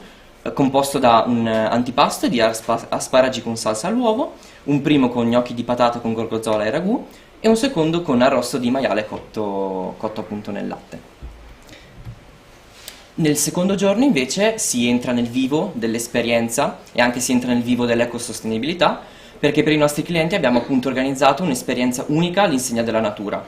composto da un antipasto di asparagi con salsa all'uovo, un primo con gnocchi di patata con gorgonzola e ragù e un secondo con arrosto di maiale cotto appunto nel latte. Nel secondo giorno invece si entra nel vivo dell'esperienza e anche si entra nel vivo dell'ecosostenibilità, perché per i nostri clienti abbiamo appunto organizzato un'esperienza unica all'insegna della natura.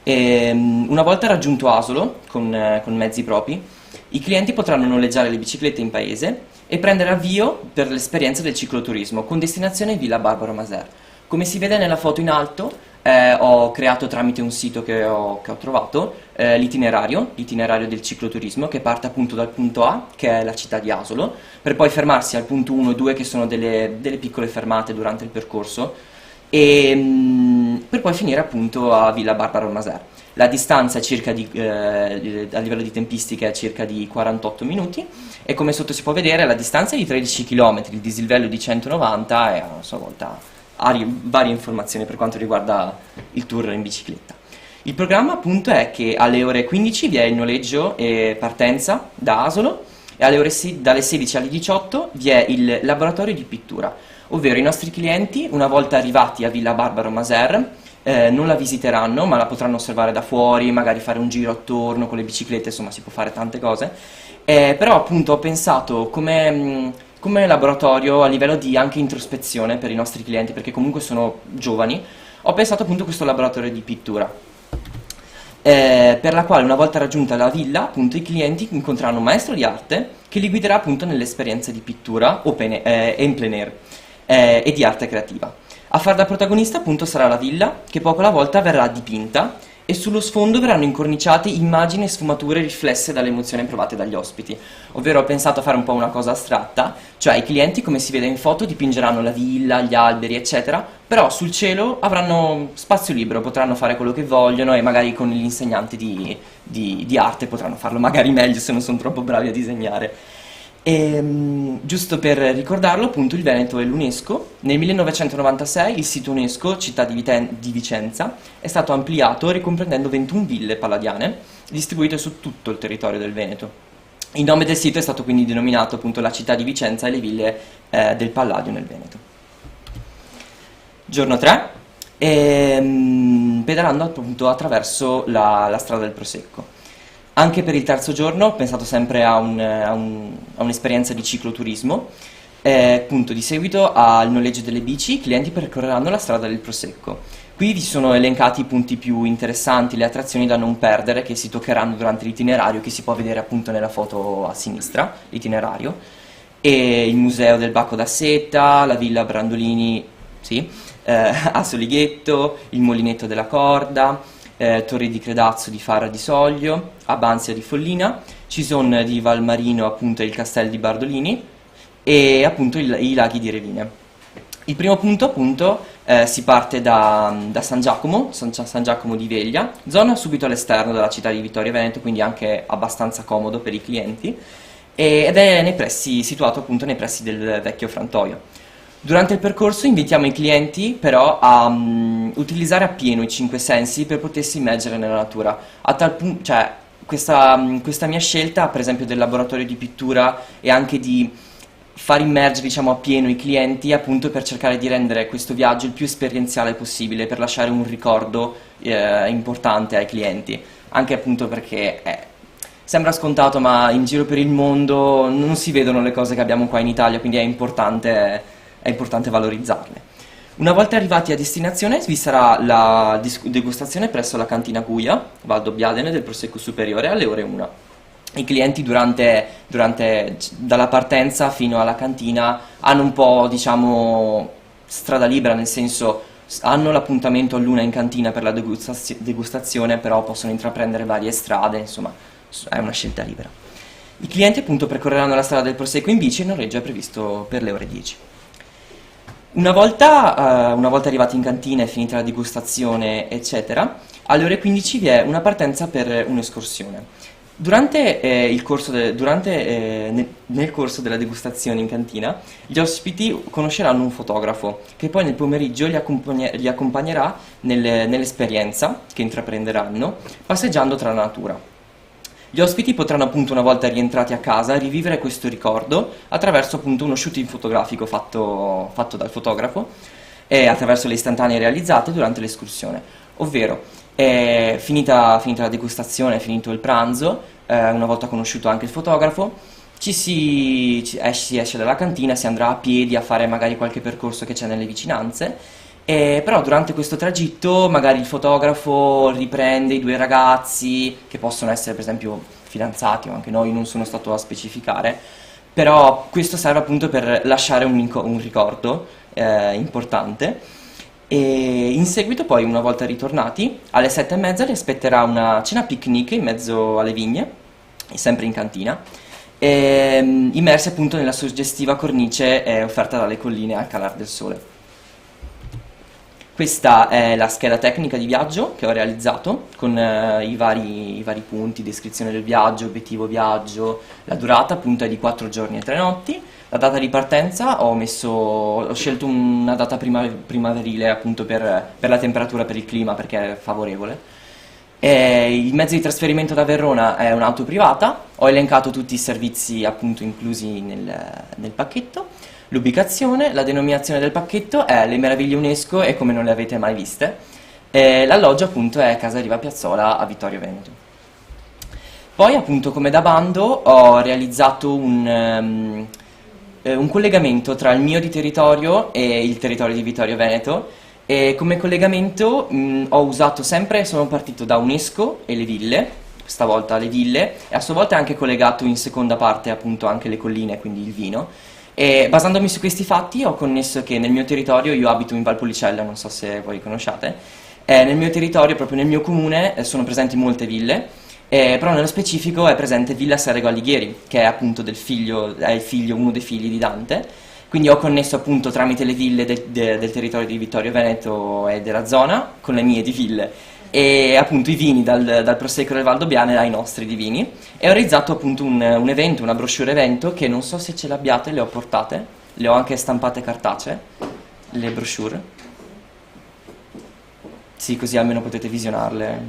Una volta raggiunto Asolo con mezzi propri, i clienti potranno noleggiare le biciclette in paese e prendere avvio per l'esperienza del cicloturismo con destinazione Villa Barbaro Maser. Come si vede nella foto in alto, ho creato tramite un sito che ho trovato l'itinerario del cicloturismo che parte appunto dal punto A, che è la città di Asolo, per poi fermarsi al punto 1 e 2 che sono delle piccole fermate durante il percorso e per poi finire appunto a Villa Barbaro Maser. La distanza è circa a livello di tempistica è circa di 48 minuti e come sotto si può vedere la distanza è di 13 km, il dislivello di 190 e a sua volta ha varie informazioni per quanto riguarda il tour in bicicletta. Il programma appunto è che alle ore 15 vi è il noleggio e partenza da Asolo e dalle 16 alle 18 vi è il laboratorio di pittura, ovvero i nostri clienti una volta arrivati a Villa Barbaro Maser non la visiteranno ma la potranno osservare da fuori, magari fare un giro attorno con le biciclette, insomma si può fare tante cose, però appunto ho pensato come laboratorio a livello di anche introspezione per i nostri clienti, perché comunque sono giovani, ho pensato appunto a questo laboratorio di pittura, per la quale una volta raggiunta la villa appunto i clienti incontreranno un maestro di arte che li guiderà appunto nelle esperienze di pittura in plein air e di arte creativa. A far da protagonista appunto sarà la villa che poco alla volta verrà dipinta e sullo sfondo verranno incorniciate immagini e sfumature riflesse dalle emozioni provate dagli ospiti. Ovvero ho pensato a fare un po' una cosa astratta, cioè i clienti, come si vede in foto, dipingeranno la villa, gli alberi, eccetera, però sul cielo avranno spazio libero, potranno fare quello che vogliono e magari con gli insegnanti di arte potranno farlo magari meglio se non sono troppo bravi a disegnare. Giusto per ricordarlo, appunto, il Veneto e l'UNESCO. Nel 1996 il sito UNESCO Città di Vicenza è stato ampliato ricomprendendo 21 ville palladiane distribuite su tutto il territorio del Veneto. Il nome del sito è stato quindi denominato appunto la Città di Vicenza e le ville del Palladio nel Veneto. Giorno 3, pedalando appunto attraverso la strada del Prosecco. Anche per il terzo giorno ho pensato sempre a un'esperienza di cicloturismo. Appunto, di seguito al noleggio delle bici, i clienti percorreranno la strada del Prosecco. Qui vi sono elencati i punti più interessanti, le attrazioni da non perdere che si toccheranno durante l'itinerario, che si può vedere appunto nella foto a sinistra, l'itinerario, e il museo del Bacco da Seta, la villa Brandolini, sì, a Solighetto, il molinetto della Corda, Torri di Credazzo di Fara di Soglio, Abanzia di Follina, Cison di Valmarino, appunto il Castel di Bardolini e appunto i laghi di Revine. Il primo punto appunto si parte da San Giacomo di Veglia, zona subito all'esterno della città di Vittorio Veneto, quindi anche abbastanza comodo per i clienti, ed è situato appunto nei pressi del vecchio frantoio. Durante il percorso invitiamo i clienti però a utilizzare appieno i 5 sensi per potersi immergere nella natura. A tal punto, cioè, questa mia scelta, per esempio, del laboratorio di pittura e anche di far immergere, diciamo, appieno i clienti, appunto per cercare di rendere questo viaggio il più esperienziale possibile, per lasciare un ricordo importante ai clienti. Anche appunto perché sembra scontato, ma in giro per il mondo non si vedono le cose che abbiamo qua in Italia, quindi è importante valorizzarle. Una volta arrivati a destinazione vi sarà la degustazione presso la cantina Guia, Valdobbiadene, del Prosecco Superiore alle ore 1. I clienti dalla partenza fino alla cantina hanno un po', diciamo, strada libera, nel senso hanno l'appuntamento all'1 in cantina per la degustazione, però possono intraprendere varie strade, insomma è una scelta libera. I clienti appunto percorreranno la strada del Prosecco in bici e il noleggio è previsto per le ore 10. Una volta arrivati in cantina e finita la degustazione, eccetera, alle ore 15 vi è una partenza per un'escursione. Nel corso della degustazione in cantina, gli ospiti conosceranno un fotografo che poi nel pomeriggio li accompagnerà nell'esperienza che intraprenderanno passeggiando tra la natura. Gli ospiti potranno appunto, una volta rientrati a casa, rivivere questo ricordo attraverso appunto uno shooting fotografico fatto dal fotografo e attraverso le istantanee realizzate durante l'escursione. Ovvero, finita la degustazione, finito il pranzo, una volta conosciuto anche il fotografo, si esce dalla cantina, si andrà a piedi a fare magari qualche percorso che c'è nelle vicinanze. Però durante questo tragitto magari il fotografo riprende i due ragazzi, che possono essere per esempio fidanzati o anche noi, non sono stato a specificare, però questo serve appunto per lasciare un ricordo importante. E in seguito poi, una volta ritornati, alle 7:30 li aspetterà una cena picnic in mezzo alle vigne, sempre in cantina, immersi appunto nella suggestiva cornice offerta dalle colline al calar del sole. Questa è la scheda tecnica di viaggio che ho realizzato con i vari punti, descrizione del viaggio, obiettivo viaggio, la durata appunto è di 4 giorni e 3 notti, la data di partenza ho scelto una data primaverile appunto per la temperatura, per il clima, perché è favorevole. Il mezzo di trasferimento da Verona è un'auto privata, ho elencato tutti i servizi appunto inclusi nel pacchetto. L'ubicazione, la denominazione del pacchetto è Le Meraviglie UNESCO e come non le avete mai viste. L'alloggio appunto è Casa Riva Piazzola a Vittorio Veneto. Poi appunto, come da bando, ho realizzato un collegamento tra il mio di territorio e il territorio di Vittorio Veneto, e come collegamento sono partito da UNESCO e le ville, stavolta le ville, e a sua volta anche collegato in seconda parte appunto anche le colline, quindi il vino. E basandomi su questi fatti ho connesso che nel mio territorio, io abito in Valpolicella, non so se voi conosciate, Nel mio territorio, proprio nel mio comune, sono presenti molte ville, però nello specifico è presente Villa Serrego Alighieri, che è appunto uno dei figli di Dante. Quindi ho connesso appunto tramite le ville del territorio di Vittorio Veneto e della zona con le mie di ville, e appunto i vini dal Prosecco del Valdobbiadene ai nostri di vini, e ho realizzato appunto un evento, una brochure evento, che non so se ce l'abbiate, le ho portate, le ho anche stampate cartacee, le brochure. Sì, così almeno potete visionarle.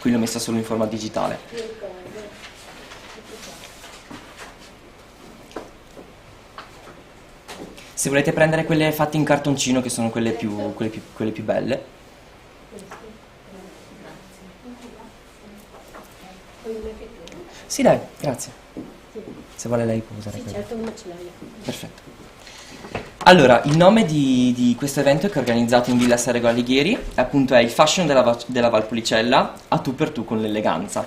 Qui l'ho messa solo in forma digitale. Se volete prendere quelle fatte in cartoncino, che sono quelle più belle. Sì, dai, grazie. Se vuole lei può usare quella. Certo, come ce l'hai. Perfetto. Allora, il nome di questo evento, che è organizzato in Villa Serrego Alighieri, appunto è il fashion della Valpolicella a tu per tu con l'eleganza.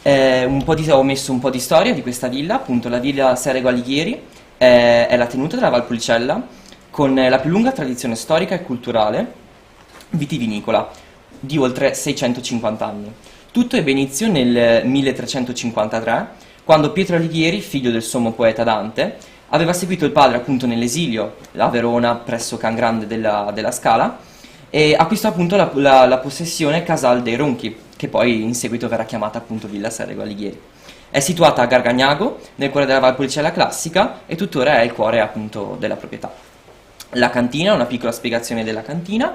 Ho messo un po' di storia di questa villa, appunto la Villa Serrego Alighieri è la tenuta della Valpolicella, con la più lunga tradizione storica e culturale vitivinicola di oltre 650 anni. Tutto ebbe inizio nel 1353, quando Pietro Alighieri, figlio del sommo poeta Dante, aveva seguito il padre appunto nell'esilio a Verona presso Can Grande della Scala, e acquistò appunto la possessione Casal dei Ronchi, che poi in seguito verrà chiamata appunto Villa Serrego Alighieri. È situata a Gargagnago, nel cuore della Valpolicella classica, e tuttora è il cuore appunto della proprietà. La cantina, una piccola spiegazione della cantina,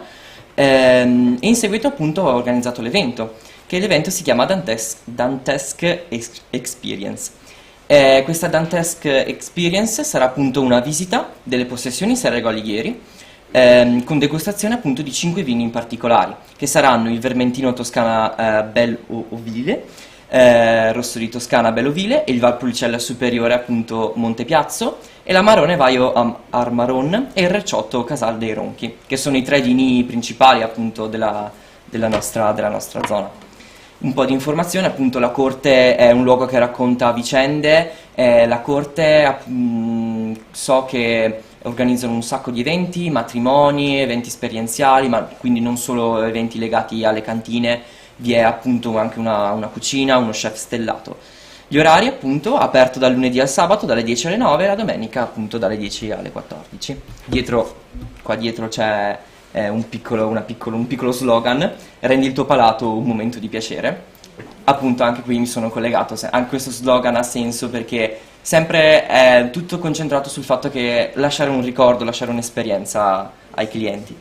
e in seguito appunto ho organizzato l'evento, che l'evento si chiama Dantesque Experience. Questa Dantesque Experience sarà appunto una visita delle possessioni Serrego Alighieri, con degustazione appunto di 5 vini in particolari, che saranno il Vermentino Toscana Bellovile, Rosso di Toscana Bellovile, e il Valpolicella Superiore appunto Montepiazzo, e l'Amarone Vaio Armaron e il Recciotto Casal dei Ronchi, che sono i 3 vini principali appunto della nostra zona. Un po' di informazione, appunto la corte è un luogo che racconta vicende, la corte so che organizzano un sacco di eventi, matrimoni, eventi esperienziali, ma quindi non solo eventi legati alle cantine, vi è appunto anche una cucina, uno chef stellato. Gli orari appunto aperto dal lunedì al sabato dalle 10 alle 9 e la domenica appunto dalle 10 alle 14. Qua dietro c'è un piccolo slogan: rendi il tuo palato un momento di piacere. Appunto anche qui mi sono collegato, anche questo slogan ha senso perché sempre è tutto concentrato sul fatto che lasciare un ricordo, lasciare un'esperienza ai clienti.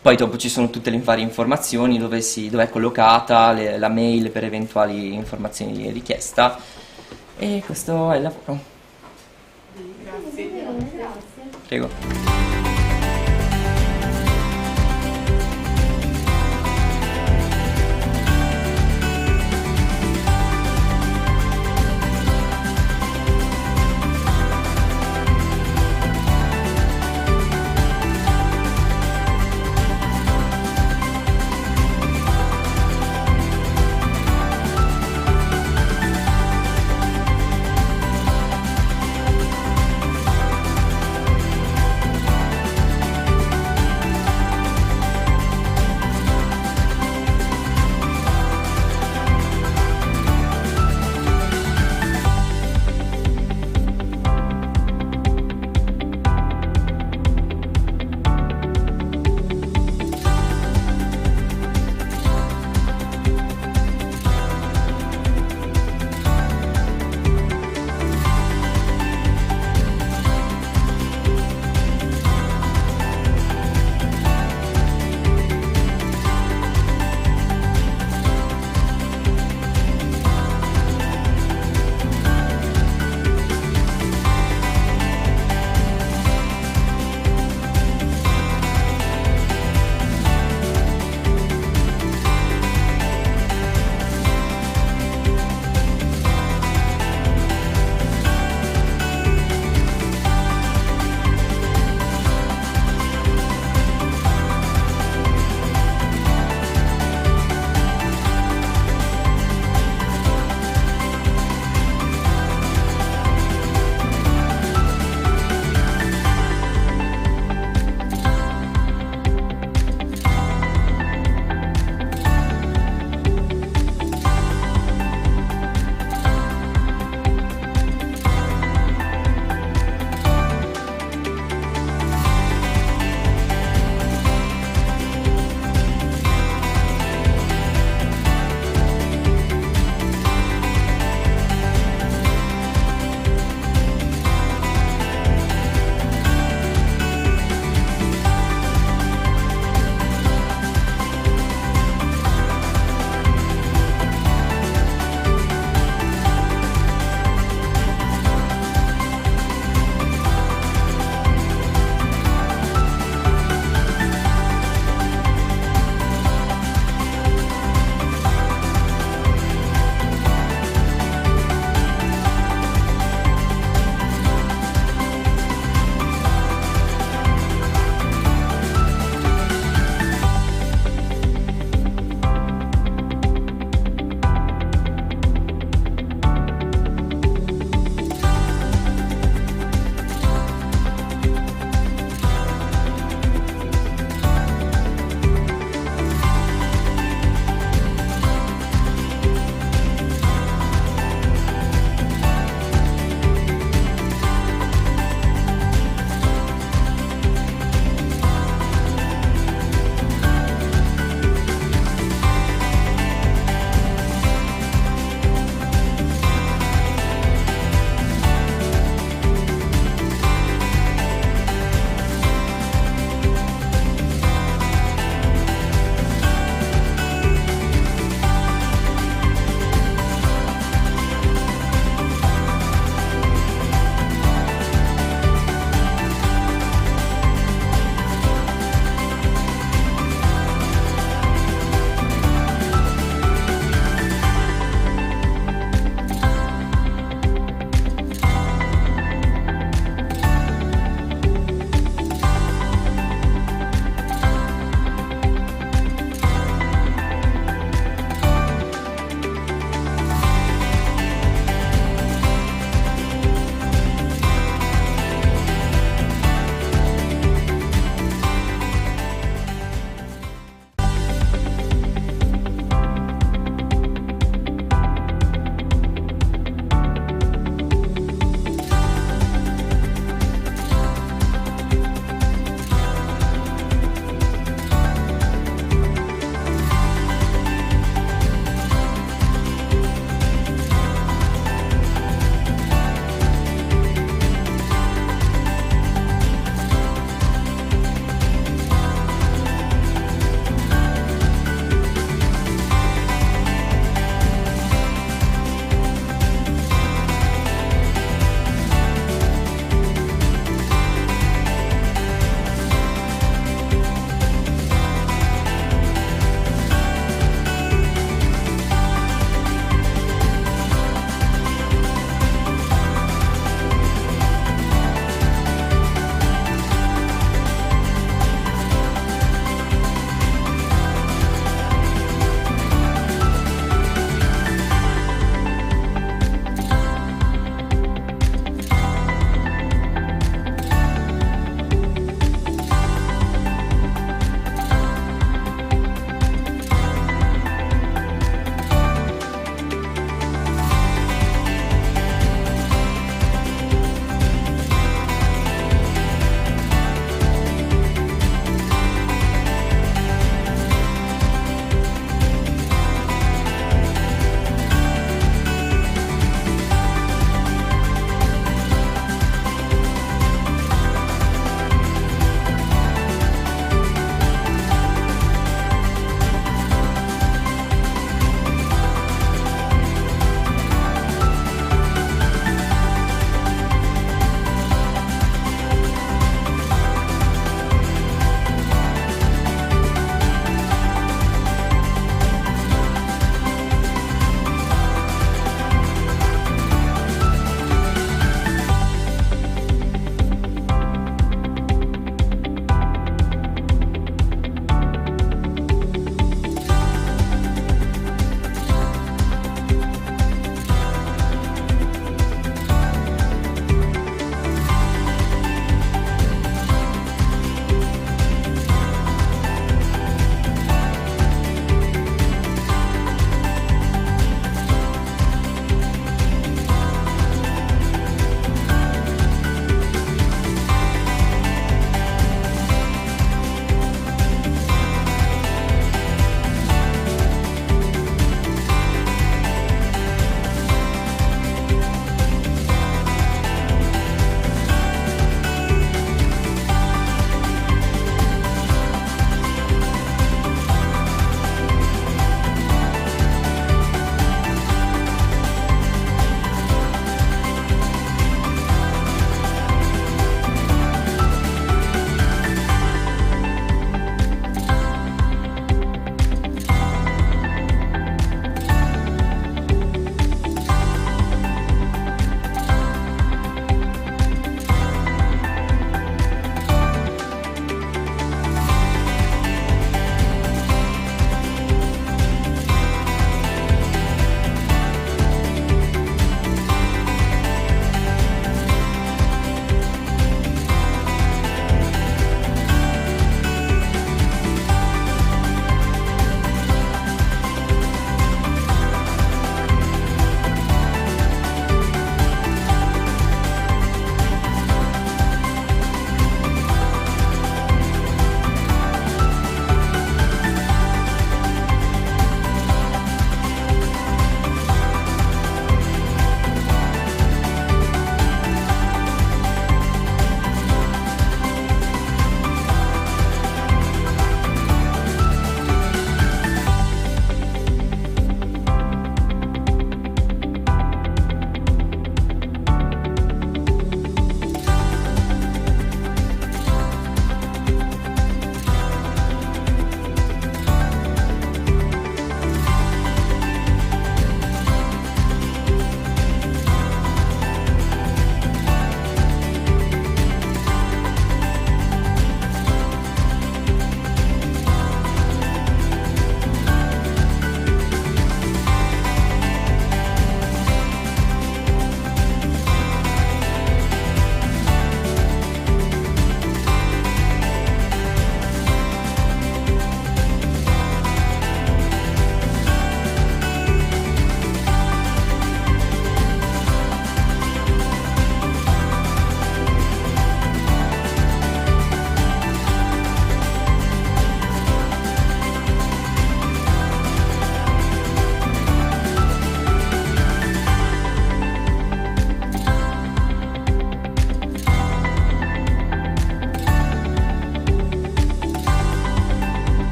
Poi dopo ci sono tutte le varie informazioni, dove è collocata, la mail per eventuali informazioni di richiesta, e questo è il lavoro. Grazie. Grazie. Prego.